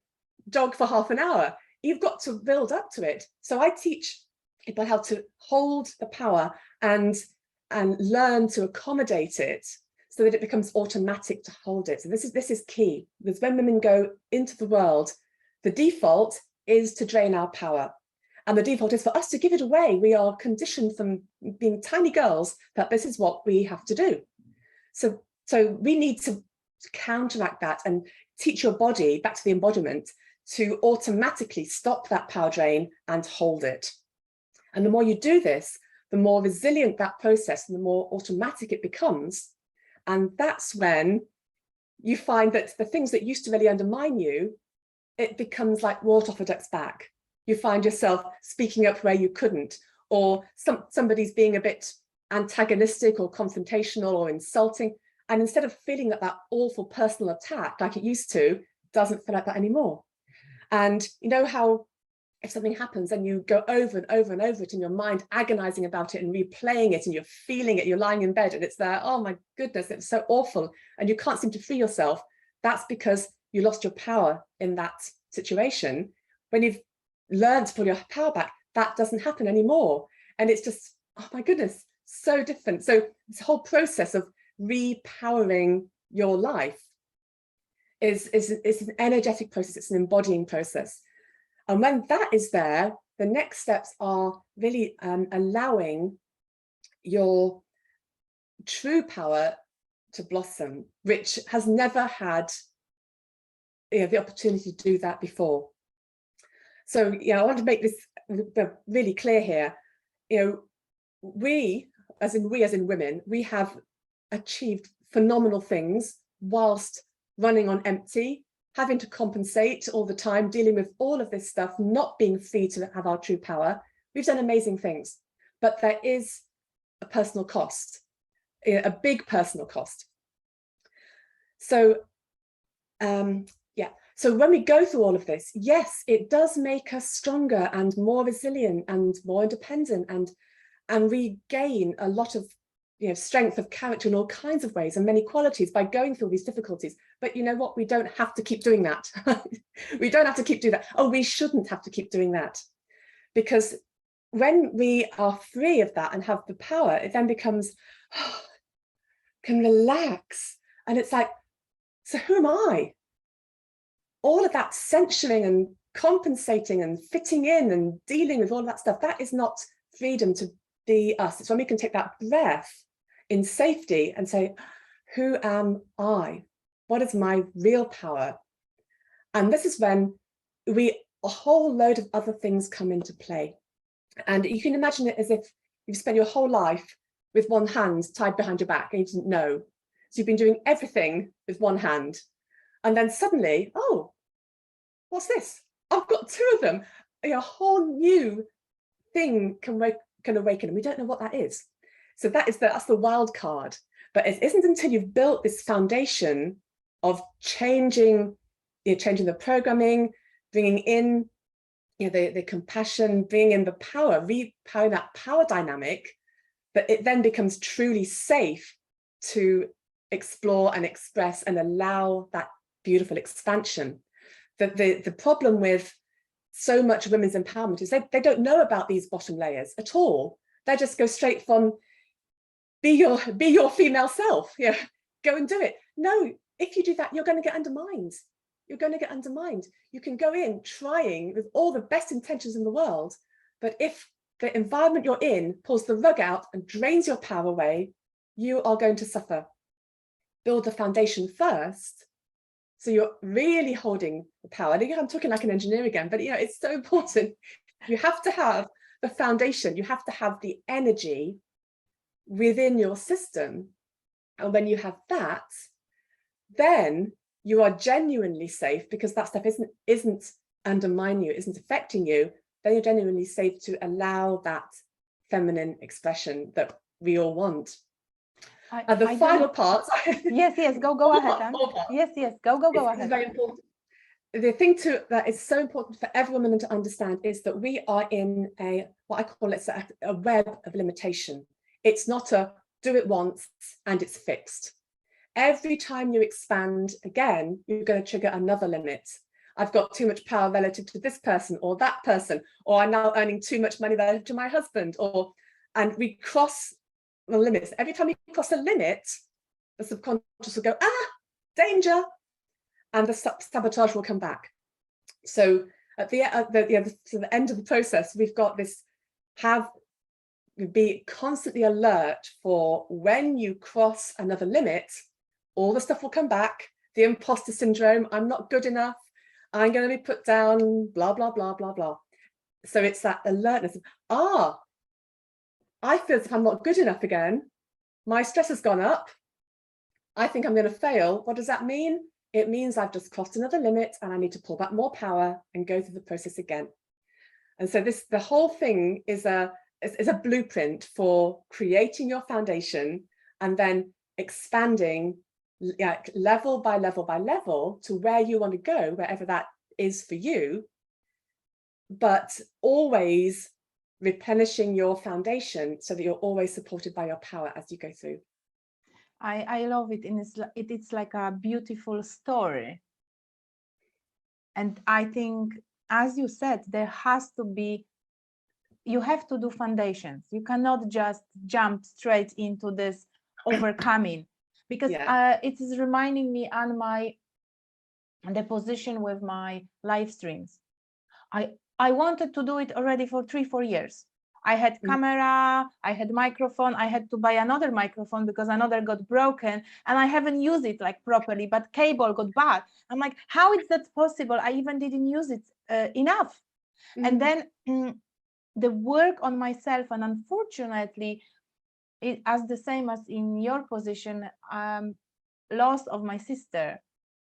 jog for half an hour. You've got to build up to it. So I teach people how to hold the power and learn to accommodate it so that it becomes automatic to hold it. So this is key, because when women go into the world, the default is to drain our power. And the default is for us to give it away. We are conditioned from being tiny girls that this is what we have to do. So we need to counteract that and teach your body, back to the embodiment, to automatically stop that power drain and hold it. And the more you do this, the more resilient that process and the more automatic it becomes. And that's when you find that the things that used to really undermine you, it becomes like water off a duck's back. You find yourself speaking up where you couldn't, or somebody's being a bit antagonistic or confrontational or insulting. And instead of feeling that awful personal attack like it used to, it doesn't feel like that anymore. And you know how if something happens and you go over and over and over it in your mind, agonizing about it and replaying it, and you're feeling it, you're lying in bed and it's there, oh my goodness, it's so awful, and you can't seem to free yourself, that's because you lost your power in that situation. When you've learned to pull your power back, that doesn't happen anymore. And it's just, oh my goodness, so different. So this whole process of repowering your life is an energetic process, it's an embodying process. And when that is there, the next steps are really allowing your true power to blossom, which has never had the opportunity to do that before. So I want to make this really clear here. We as in women, we have achieved phenomenal things whilst running on empty, having to compensate all the time, dealing with all of this stuff, not being free to have our true power. We've done amazing things, but there is a personal cost, a big personal cost. So, so when we go through all of this, yes, it does make us stronger and more resilient and more independent, and we gain a lot of strength of character in all kinds of ways and many qualities by going through these difficulties. But you know what? We don't have to keep doing that. We don't have to keep doing that. Oh, we shouldn't have to keep doing that. Because when we are free of that and have the power, it then becomes, can relax. And it's like, so who am I? All of that censuring and compensating and fitting in and dealing with all of that stuff, that is not freedom to be us. It's when we can take that breath in safety and say, who am I? What is my real power? And this is when a whole load of other things come into play. And you can imagine it as if you've spent your whole life with one hand tied behind your back and you didn't know. So you've been doing everything with one hand. And then suddenly, oh, what's this? I've got 2 of them. A whole new thing can awaken, and we don't know what that is. So that's the wild card. But it isn't until you've built this foundation of changing the programming, bringing in the compassion, bringing in the power, repowering that power dynamic, that it then becomes truly safe to explore and express and allow that beautiful expansion. The problem with so much women's empowerment is they don't know about these bottom layers at all. They just go straight from be your female self, go and do it. No, if you do that, you're going to get undermined. You're going to get undermined. You can go in trying with all the best intentions in the world, but if the environment you're in pulls the rug out and drains your power away, you are going to suffer. Build the foundation first, So you're really holding the power. And again, I'm talking like an engineer again, but it's so important. You have to have the foundation. You have to have the energy within your system. And when you have that, then you are genuinely safe, because that stuff isn't undermining you, isn't affecting you. Then you're genuinely safe to allow that feminine expression that we all want. The final part. Yes, go ahead, Anne. Yes, go ahead. It's very important. The thing that is so important for every woman to understand is that we are in what I call a web of limitation. It's not a do it once and it's fixed. Every time you expand again, you're going to trigger another limit. I've got too much power relative to this person or that person, or I'm now earning too much money relative to my husband, and we cross the limits. Every time you cross a limit, the subconscious will go, danger, and the sabotage will come back. So at the end of the process, we've got this, be constantly alert for when you cross another limit, all the stuff will come back. The imposter syndrome, I'm not good enough, I'm going to be put down, blah, blah, blah, blah, blah. So it's that alertness of, I feel as if I'm not good enough again. My stress has gone up. I think I'm going to fail. What does that mean? It means I've just crossed another limit and I need to pull back more power and go through the process again. And so the whole thing is a blueprint for creating your foundation and then expanding level by level by level to where you want to go, wherever that is for you, but always replenishing your foundation so that you're always supported by your power as you go through. I love it, and it's like a beautiful story. And I think, as you said, there has to be, you have to do foundations. You cannot just jump straight into this overcoming, because it is reminding me on the position with my live streams. I wanted to do it already for 3-4 years. I had camera, I had microphone, I had to buy another microphone because another got broken and I haven't used it like properly, but cable got bad. I'm like, how is that possible? I even didn't use it enough. And then the work on myself, and unfortunately, as the same as in your position, loss of my sister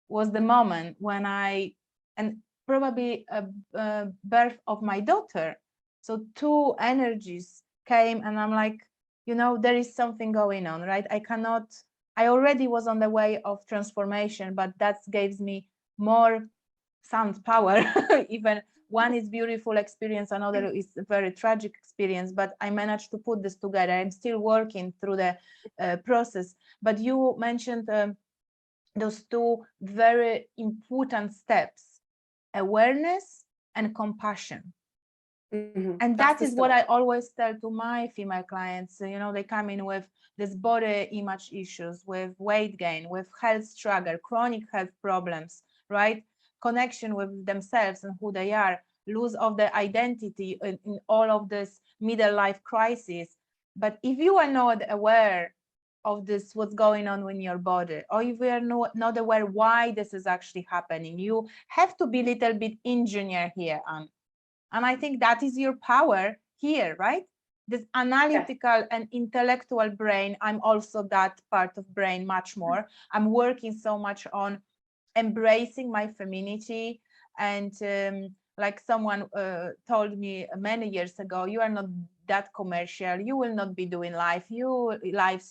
was the moment when and probably a birth of my daughter. So two energies came and I'm like, there is something going on, right? I already was on the way of transformation, but that gives me more sound power. Even one is beautiful experience, another is a very tragic experience, but I managed to put this together. I'm still working through the process. But you mentioned those two very important steps: awareness and compassion. And that is what I always tell to my female clients. They come in with this body image issues, with weight gain, with health struggle, chronic health problems, right? Connection with themselves and who they are, lose of their identity in all of this middle life crisis. But if you are not aware of this, what's going on in your body, or if you are not aware why this is actually happening, you have to be a little bit engineer here, and I think that is your power here, right? This analytical and intellectual brain. I'm also that part of brain much more. I'm working so much on embracing my femininity. And like someone told me many years ago, you are not that commercial. You will not be doing lives. You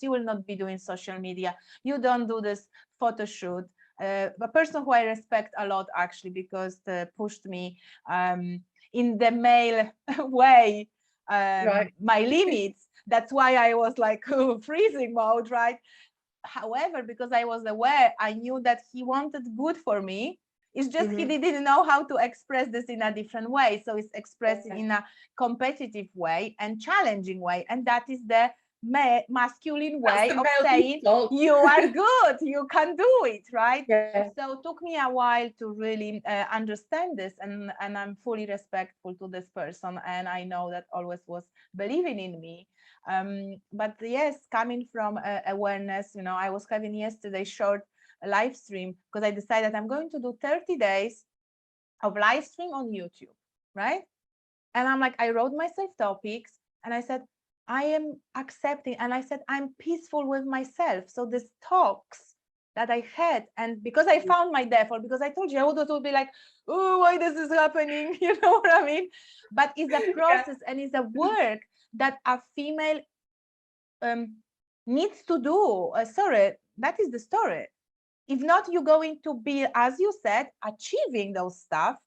will not be doing social media. You don't do this photo shoot. A person who I respect a lot, actually, because pushed me in the male way, my limits. That's why I was like freezing mode, right? However, because I was aware, I knew that he wanted good for me. It's just he didn't know how to express this in a different way. So it's expressed in a competitive way and challenging way. And that is the masculine way of saying you are good, you can do it, right? So it took me a while to really understand this, and I'm fully respectful to this person, and I know that always was believing in me. But yes, coming from awareness, I was having yesterday short live stream, because I decided I'm going to do 30 days of live stream on YouTube, right? And I'm like, I wrote myself topics and I said, I am accepting, and I said, I'm peaceful with myself. So these talks that I had, and because I found my default, because I told you I would be like, oh, why this is happening? You know what I mean? But it's a process and it's a work that a female needs to do. Sorry, that is the story. If not, you're going to be, as you said, achieving those stuff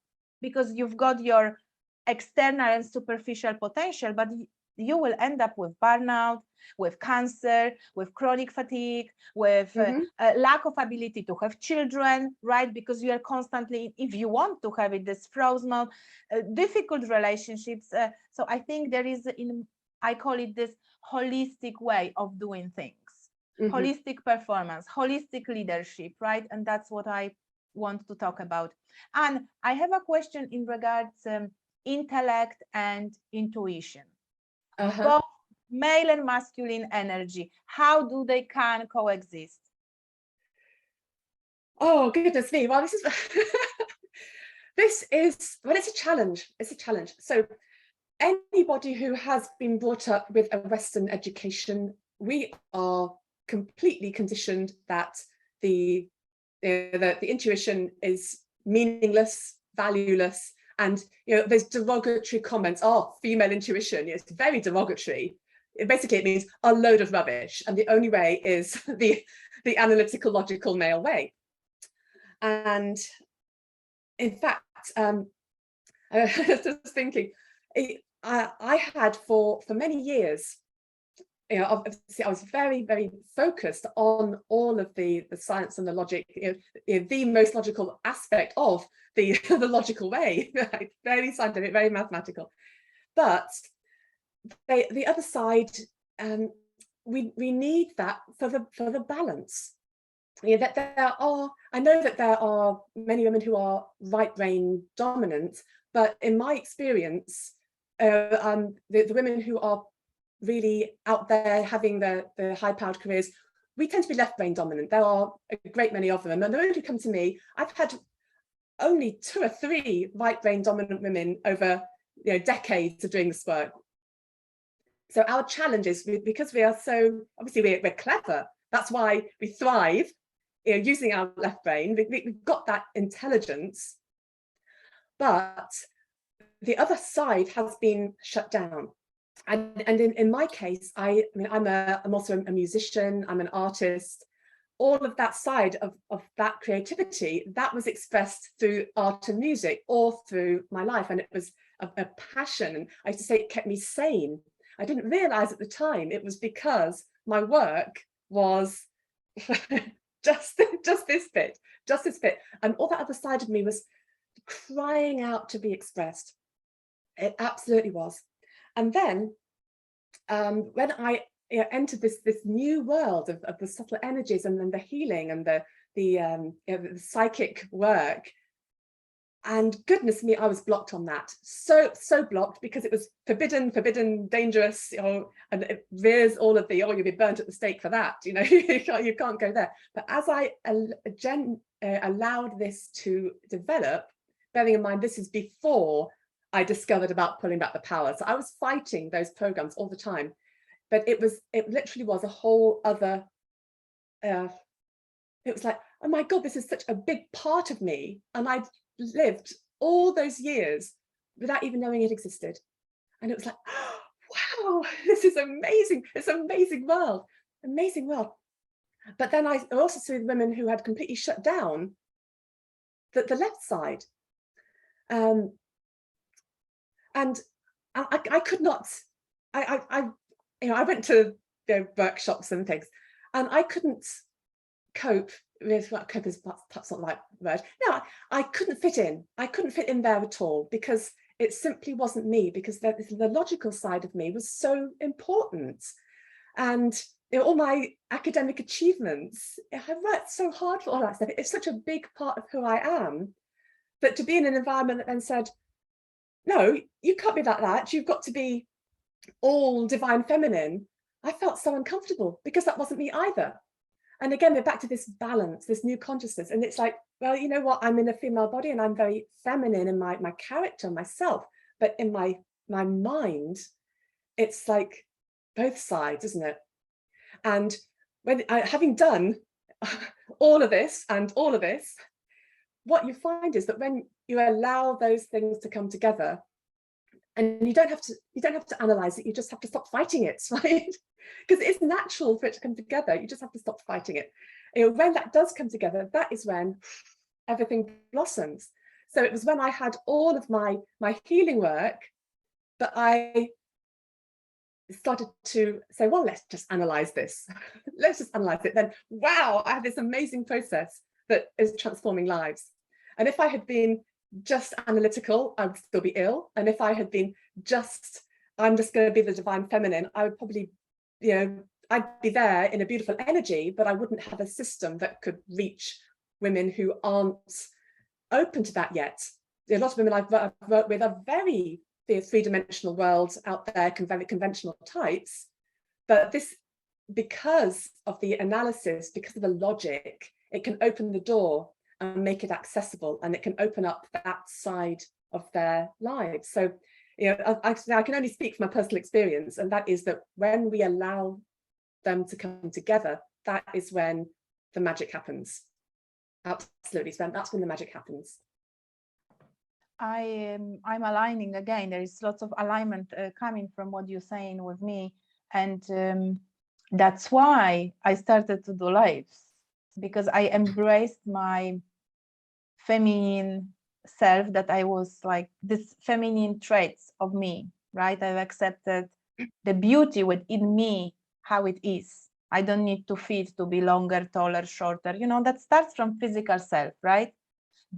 because you've got your external and superficial potential, but you will end up with burnout, with cancer, with chronic fatigue, with lack of ability to have children, right? Because you are constantly, if you want to have it, this frozen, difficult relationships. So I think there is, I call it this holistic way of doing things. Holistic performance, holistic leadership, right? And that's what I want to talk about. And I have a question in regards intellect and intuition. Both male and masculine energy, how do they can coexist? Oh, goodness me. Well, this is it's a challenge. It's a challenge. So anybody who has been brought up with a Western education, we are completely conditioned that the intuition is meaningless, valueless, and there's derogatory comments. Oh, female intuition, it's very derogatory. Basically, it means a load of rubbish, and the only way is the analytical, logical male way. And in fact, I was just thinking, I had for many years, obviously I was very, very focused on all of the science and the logic, the most logical aspect of the logical way, right? Very scientific, very mathematical. But the other side, we need that for the balance. That I know that there are many women who are right brain dominant, but in my experience, the women who are really out there having the high-powered careers, we tend to be left brain dominant. There are a great many of them, and the women who come to me, I've had only 2 or 3 right brain dominant women over decades of doing this work. So our challenge is, because we are so, obviously we're clever, that's why we thrive using our left brain. We've got that intelligence, but the other side has been shut down. And in my case, I'm also a musician, I'm an artist. All of that side of that creativity, that was expressed through art and music all through my life. And it was a passion. And I used to say it kept me sane. I didn't realize at the time it was because my work was just this bit. And all that other side of me was crying out to be expressed. It absolutely was. And then when I entered this new world of the subtle energies and then the healing and the psychic work, and goodness me, I was blocked on that. So blocked, because it was forbidden, dangerous, and it rears all of the, you'll be burnt at the stake for that, you can't go there. But as I allowed this to develop, bearing in mind this is before I discovered about pulling back the power. So I was fighting those programs all the time, but it literally was a whole other, it was like, oh my God, this is such a big part of me. And I'd lived all those years without even knowing it existed. And it was like, oh, wow, this is amazing. It's an amazing world. But then I also saw women who had completely shut down the left side. And I could not, I went to workshops and things, and I couldn't cope with, cope is perhaps not the right word. No, I couldn't fit in. I couldn't fit in there at all, because it simply wasn't me, because the logical side of me was so important. And all my academic achievements, I worked so hard for all that stuff. It's such a big part of who I am, that to be in an environment that then said, no, you can't be like that. You've got to be all divine feminine. I felt so uncomfortable, because that wasn't me either. And again, we're back to this balance, this new consciousness. And it's like, well, you know what, I'm in a female body and I'm very feminine in my character, myself, but in my mind, it's like both sides, isn't it? And when having done all of this and all of this, what you find is that when you allow those things to come together, and you don't have to analyze it, you just have to stop fighting it, right? Because it's natural for it to come together. You just have to stop fighting it. You know, when that does come together, that is when everything blossoms. So it was when I had all of my healing work that I started to say, well, let's just analyze this. Let's just analyze it. Then, wow, I have this amazing process that is transforming lives. And if I had been just analytical, I would still be ill. And if I had been just, I'm just going to be the divine feminine, I would probably, you know, I'd be there in a beautiful energy, but I wouldn't have a system that could reach women who aren't open to that yet. A lot of women I've worked with are very three-dimensional world out there, very conventional types, but this, because of the analysis, because of the logic, it can open the door and make it accessible, and it can open up that side of their lives. So, you know, I can only speak from my personal experience, and that is that when we allow them to come together, that is when the magic happens. Absolutely, that's when the magic happens. I'm aligning again. There is lots of alignment coming from what you're saying with me, and that's why I started to do lives, because I embraced my feminine self, that I was like this feminine traits of me, right? I've accepted the beauty within me, how it is. I don't need to fit to be longer, taller, shorter, you know, that starts from physical self, right?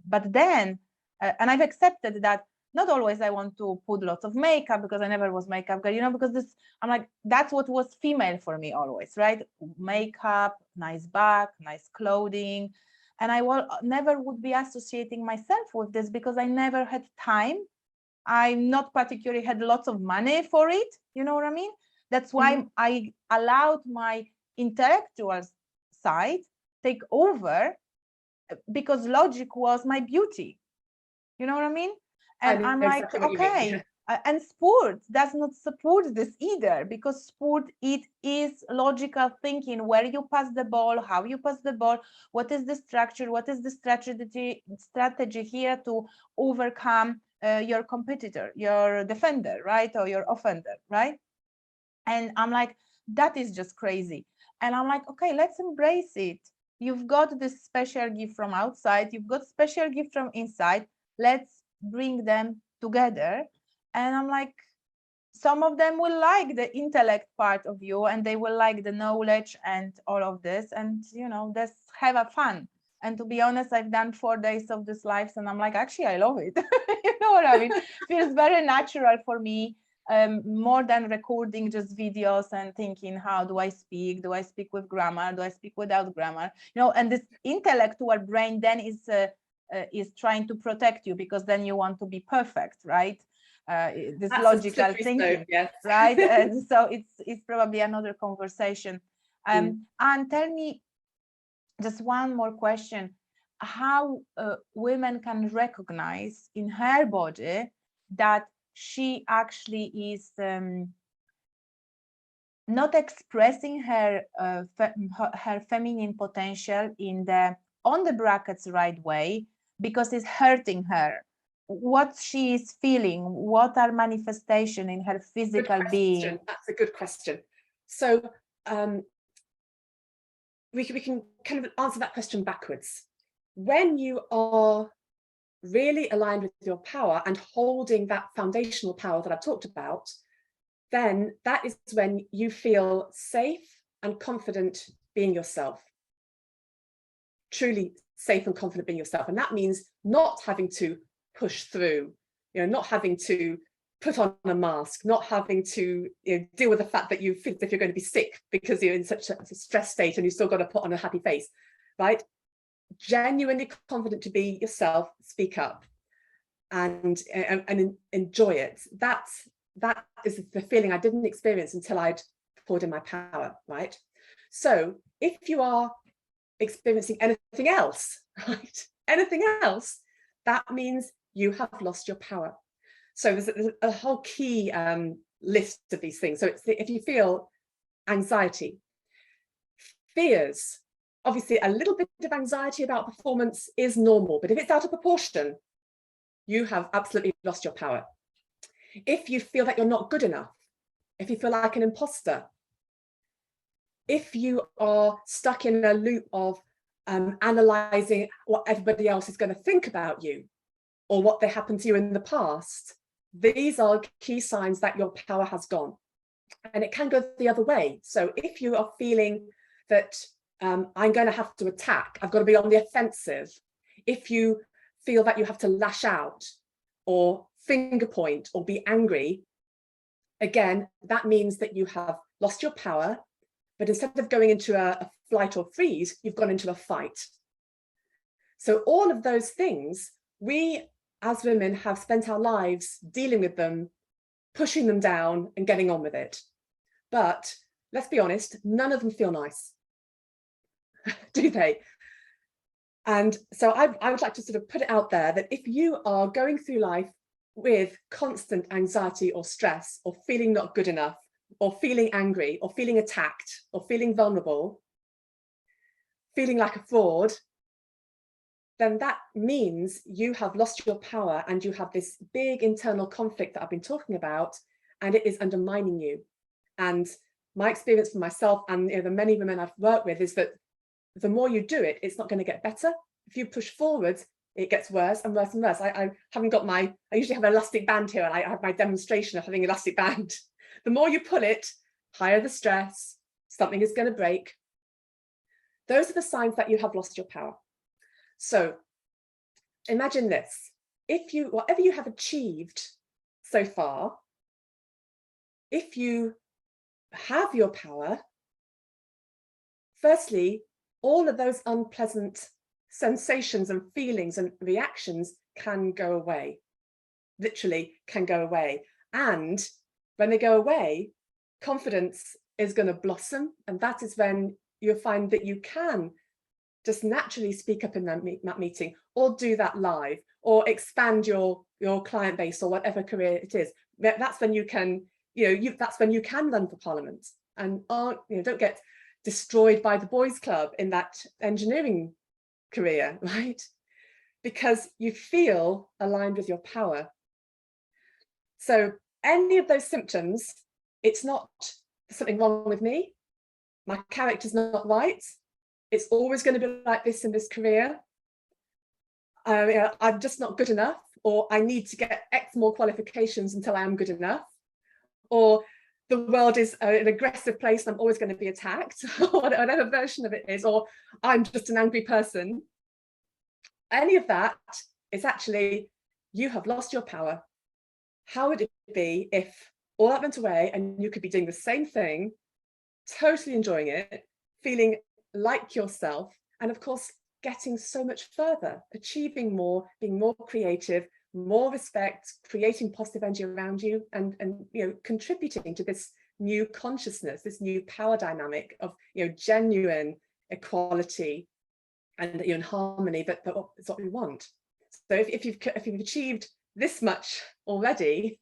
But then, and I've accepted that not always I want to put lots of makeup, because I never was makeup girl, you know, because this, I'm like, that's what was female for me always, right? Makeup, nice back, nice clothing. And I never would be associating myself with this because I never had time. I not particularly had lots of money for it. You know what I mean? That's why I allowed my intellectual side take over, because logic was my beauty. You know what I mean? And I'm like, okay. And sport does not support this either, because sport, it is logical thinking, where you pass the ball, how you pass the ball, what is the structure, what is the strategy here to overcome your competitor, your defender, right? Or your offender, right? And I'm like, that is just crazy. And I'm like, okay, let's embrace it. You've got this special gift from outside, you've got special gift from inside. Let's bring them together. And I'm like, some of them will like the intellect part of you, and they will like the knowledge and all of this, and you know, let's have a fun. And to be honest, I've done 4 days of this lives, and I'm like, actually, I love it. You know what I mean? Feels very natural for me, more than recording just videos and thinking, how do I speak? Do I speak with grammar? Do I speak without grammar? You know, and this intellectual brain then is trying to protect you, because then you want to be perfect, right? This that's logical thinking, yes. Right? And so it's probably another conversation. And tell me just one more question: how women can recognize in her body that she actually is not expressing her her feminine potential in the on the brackets right way, because it's hurting her. What she is feeling, what are manifestation in her physical being? That's a good question. So we can kind of answer that question backwards. When you are really aligned with your power and holding that foundational power that I've talked about, then that is when you feel safe and confident being yourself. Truly safe and confident being yourself. And that means not having to push through, you know, not having to put on a mask, not having to, you know, deal with the fact that you feel as if you're going to be sick because you're in such a stress state and you still got to put on a happy face, right? Genuinely confident to be yourself, speak up and enjoy it. That is the feeling I didn't experience until I'd poured in my power, right? So if you are experiencing anything else, right? Anything else, that means you have lost your power. So there's a whole key list of these things. So it's if you feel anxiety, fears, obviously a little bit of anxiety about performance is normal, but if it's out of proportion, you have absolutely lost your power. If you feel that you're not good enough, if you feel like an imposter, if you are stuck in a loop of analyzing what everybody else is going to think about you or what they happened to you in the past, these are key signs that your power has gone. And it can go the other way. So if you are feeling that I'm going to have to attack, I've got to be on the offensive, if you feel that you have to lash out or finger point or be angry, again, that means that you have lost your power, but instead of going into a flight or freeze, you've gone into a fight. So all of those things, we as women have spent our lives dealing with them, pushing them down and getting on with it. But let's be honest, none of them feel nice, do they? And so I would like to sort of put it out there that if you are going through life with constant anxiety or stress or feeling not good enough or feeling angry or feeling attacked or feeling vulnerable, feeling like a fraud, then that means you have lost your power and you have this big internal conflict that I've been talking about, and it is undermining you. And my experience for myself and the many women I've worked with is that the more you do it, it's not going to get better. If you push forward, it gets worse and worse and worse. I haven't got I usually have an elastic band here, and I have my demonstration of having an elastic band. The more you pull it, higher the stress, something is going to break. Those are the signs that you have lost your power. So imagine this, whatever you have achieved so far, if you have your power, firstly, all of those unpleasant sensations and feelings and reactions can go away, literally can go away. And when they go away, confidence is going to blossom. And that is when you'll find that you can just naturally speak up in that meeting, or do that live, or expand your client base, or whatever career it is. That's when you can, that's when you can run for Parliament and don't get destroyed by the boys' club in that engineering career, right? Because you feel aligned with your power. So any of those symptoms, it's not something wrong with me, my character's not right, it's always going to be like this in this career, I'm just not good enough, or I need to get X more qualifications until I am good enough, or the world is an aggressive place and I'm always going to be attacked, or whatever version of it is, or I'm just an angry person. Any of that is actually, you have lost your power. How would it be if all that went away and you could be doing the same thing, totally enjoying it, feeling like yourself, and of course, getting so much further, achieving more, being more creative, more respect, creating positive energy around you, and contributing to this new consciousness, this new power dynamic of genuine equality and in harmony. But it's what we want. So if you've achieved this much already,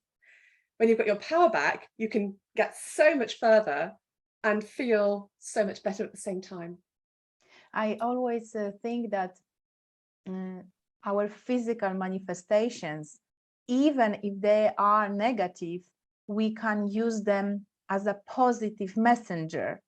when you've got your power back, you can get so much further and feel so much better at the same time. I always think that our physical manifestations, even if they are negative, we can use them as a positive messenger,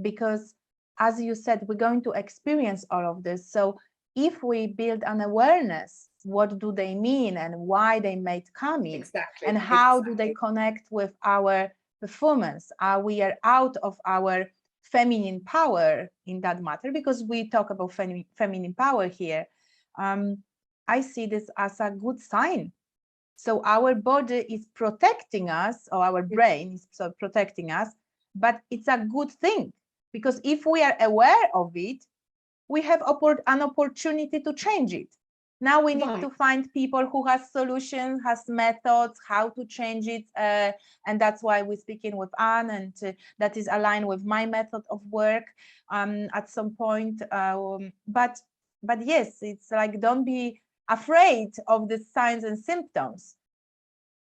because as you said, we're going to experience all of this. So if we build an awareness, what do they mean and why they might come in, exactly, and how do they connect with our performance? We are out of our feminine power in that matter, because we talk about feminine power here. I see this as a good sign. So our body is protecting us, or our brain is protecting us, but it's a good thing, because if we are aware of it, we have an opportunity to change it. Now we need Right. to find people who has solutions, has methods, how to change it. And that's why we're speaking with Anne, and that is aligned with my method of work at some point. But yes, it's like, don't be afraid of the signs and symptoms.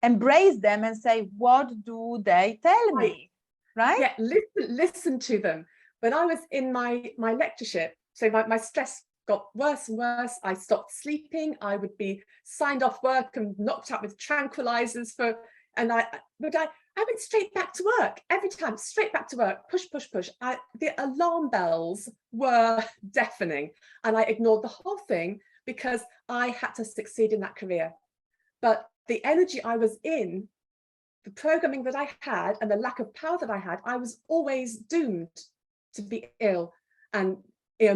Embrace them and say, what do they tell me? Right? Yeah, listen to them. When I was in my lectureship, so my stress got worse and worse. I stopped sleeping. I would be signed off work and knocked out with tranquilizers and I went straight back to work every time, straight back to work, push. The alarm bells were deafening, and I ignored the whole thing because I had to succeed in that career. But the energy I was in, the programming that I had, and the lack of power that I had, I was always doomed to be ill and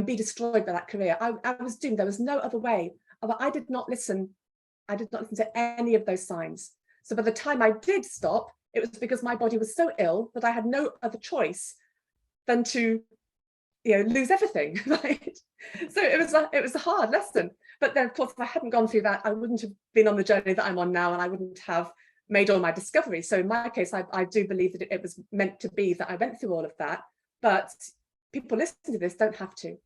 be destroyed by that career. I was doomed. There was no other way. I did not listen to any of those signs. So by the time I did stop, it was because my body was so ill that I had no other choice than to lose everything. Right? So it was a hard lesson. But then, of course, if I hadn't gone through that, I wouldn't have been on the journey that I'm on now, and I wouldn't have made all my discoveries. So in my case, I do believe that it was meant to be that I went through all of that. But people listening to this don't have to.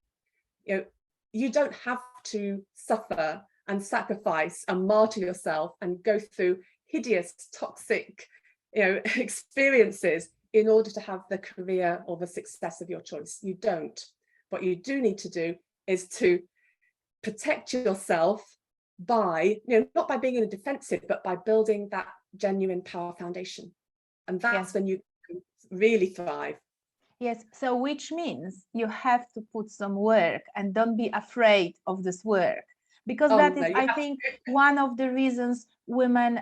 You don't have to suffer and sacrifice and martyr yourself and go through hideous, toxic, experiences in order to have the career or the success of your choice. You don't. What you do need to do is to protect yourself by, not by being in a defensive, but by building that genuine power foundation. And that's when you can really thrive. Yes, so which means you have to put some work, and don't be afraid of this work, because that is, I think, one of the reasons women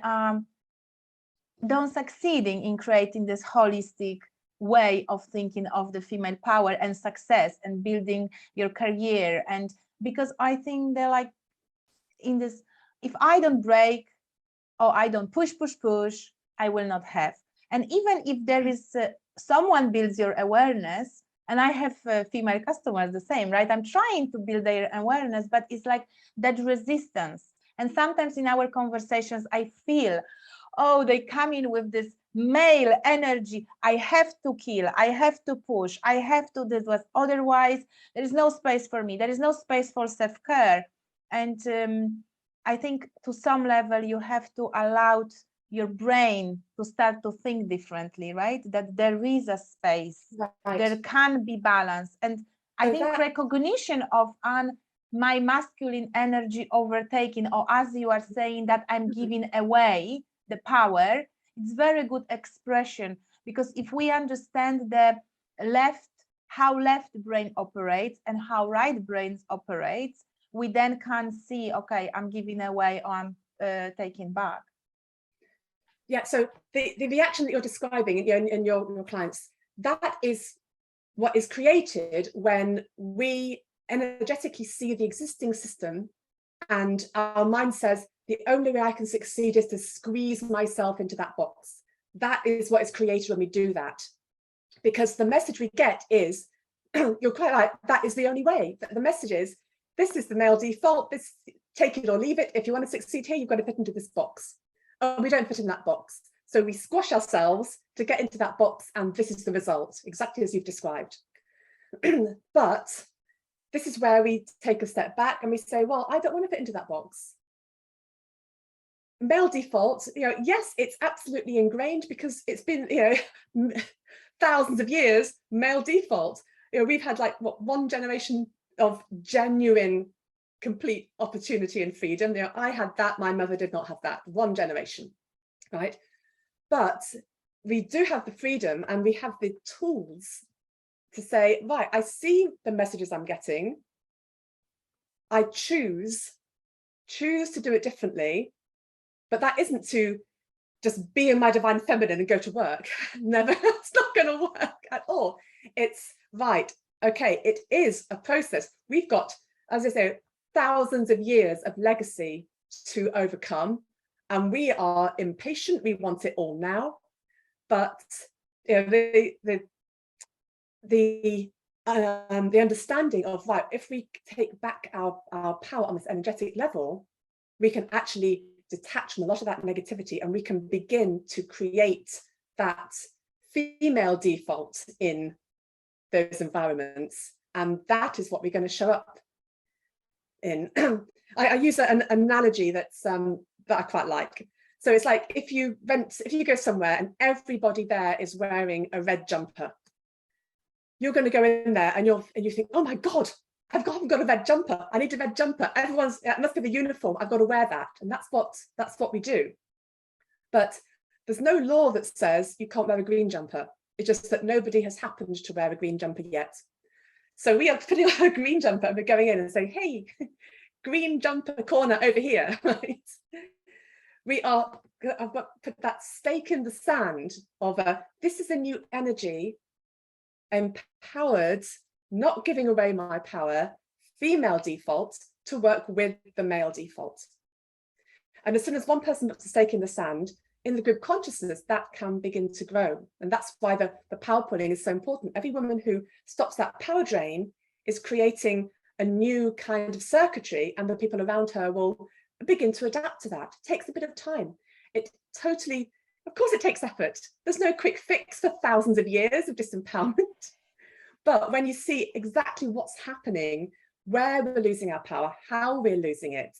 don't succeed in creating this holistic way of thinking of the female power and success and building your career. And because I think they're like in this, if I don't break or I don't push, I will not have. And even if there is someone builds your awareness, and I have female customers the same, right? I'm trying to build their awareness, but it's like that resistance. And sometimes in our conversations, I feel, oh, they come in with this male energy. I have to kill, I have to push, I have to do this. Otherwise, there is no space for me. There is no space for self-care. And I think to some level, you have to allow your brain to start to think differently, right? That there is a space, right. There can be balance. And I think recognition of my masculine energy overtaking, or as you are saying, that I'm giving away the power, it's very good expression. Because if we understand the how left brain operates and how right brain operates, we then can see, okay, I'm giving away or I'm taking back. Yeah, so the reaction that you're describing in your clients, that is what is created when we energetically see the existing system, and our mind says, the only way I can succeed is to squeeze myself into that box. That is what is created when we do that. Because the message we get is, you're quite right, that is the only way. The message is, this is the male default, this, take it or leave it. If you want to succeed here, you've got to fit into this box. Oh, we don't fit in that box. So we squash ourselves to get into that box, and this is the result, exactly as you've described. But this is where we take a step back and we say, well, I don't want to fit into that box. Male default, yes, it's absolutely ingrained because it's been, thousands of years, male default. We've had like one generation of genuine, complete opportunity and freedom. I had that, my mother did not have that, one generation, right? But we do have the freedom, and we have the tools to say, right, I see the messages I'm getting. I choose to do it differently, but that isn't to just be in my divine feminine and go to work. Never, it's not going to work at all. It's right. Okay, it is a process. We've got, as I say, thousands of years of legacy to overcome, and we are impatient. We want it all now. But the the understanding of, right, if we take back our power on this energetic level, we can actually detach from a lot of that negativity, and we can begin to create that female default in those environments. And that is what we're going to show up in. I use an analogy that's that I quite like. So it's like if you go somewhere and everybody there is wearing a red jumper, you're going to go in there and you think, oh my God, I've got a red jumper. I need a red jumper. It must be the uniform. I've got to wear that. And that's what we do. But there's no law that says you can't wear a green jumper. It's just that nobody has happened to wear a green jumper yet. So we are putting on a green jumper and we're going in and saying, hey, green jumper corner over here, right? I've got to put that stake in the sand of this is a new energy, empowered, not giving away my power, female default to work with the male default. And as soon as one person puts a stake in the sand, in the group consciousness, that can begin to grow. And that's why the power pulling is so important. Every woman who stops that power drain is creating a new kind of circuitry, and the people around her will begin to adapt to that. It takes a bit of time. Of course it takes effort. There's no quick fix for thousands of years of disempowerment. But when you see exactly what's happening, where we're losing our power, how we're losing it,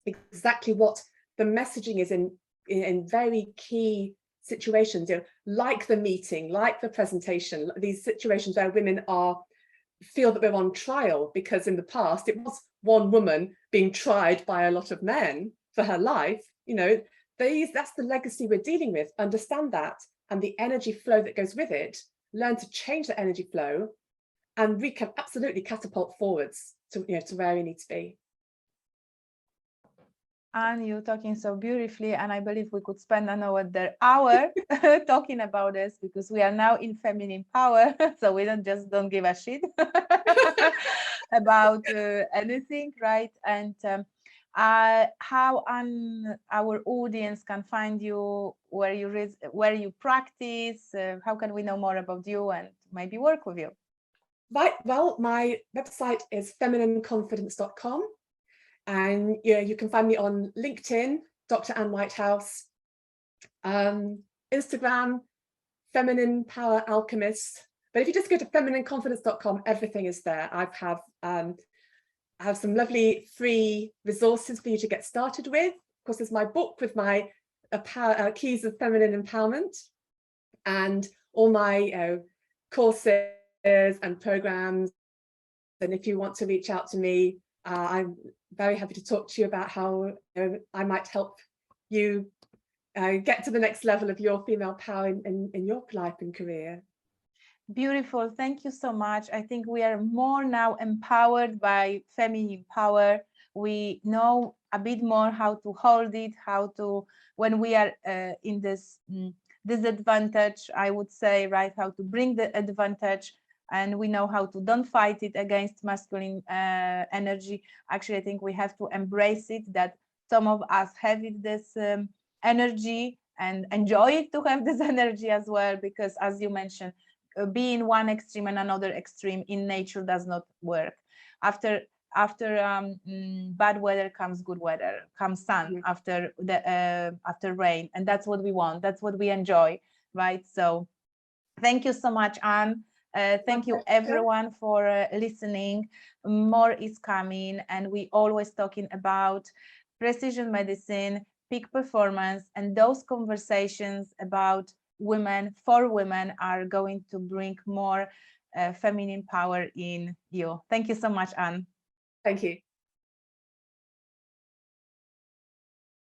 exactly what the messaging is in very key situations, like the meeting, like the presentation, these situations where women feel that they're on trial, because in the past it was one woman being tried by a lot of men for her life. That's the legacy we're dealing with. Understand that, and the energy flow that goes with it. Learn to change the energy flow, and we can absolutely catapult forwards to where we need to be. And you're talking so beautifully, and I believe we could spend another hour talking about this, because we are now in feminine power, so we don't give a shit about anything, right? And how our audience can find you, where you practice, how can we know more about you and maybe work with you? Right, well, my website is feminineconfidence.com. And you can find me on LinkedIn, Dr. Anne Whitehouse, Instagram, Feminine Power Alchemist. But if you just go to feminineconfidence.com, everything is there. I have some lovely free resources for you to get started with. Of course, there's my book with my keys of feminine empowerment, and all my courses and programs. And if you want to reach out to me, I'm very happy to talk to you about how I might help you get to the next level of your female power in your life and career. Beautiful. Thank you so much. I think we are more now empowered by feminine power. We know a bit more how to hold it, when we are in this disadvantage, I would say, right, how to bring the advantage. And we know how to don't fight it against masculine energy. Actually, I think we have to embrace it, that some of us have this energy, and enjoy it to have this energy as well, because as you mentioned, being one extreme and another extreme in nature does not work. After bad weather comes good weather, comes sun, after rain, and that's what we want, that's what we enjoy, right? So thank you so much, Anne. Thank you everyone for listening. More is coming, and we always talking about precision medicine, peak performance, and those conversations about women for women are going to bring more feminine power in you. Thank you so much, Anne. Thank you.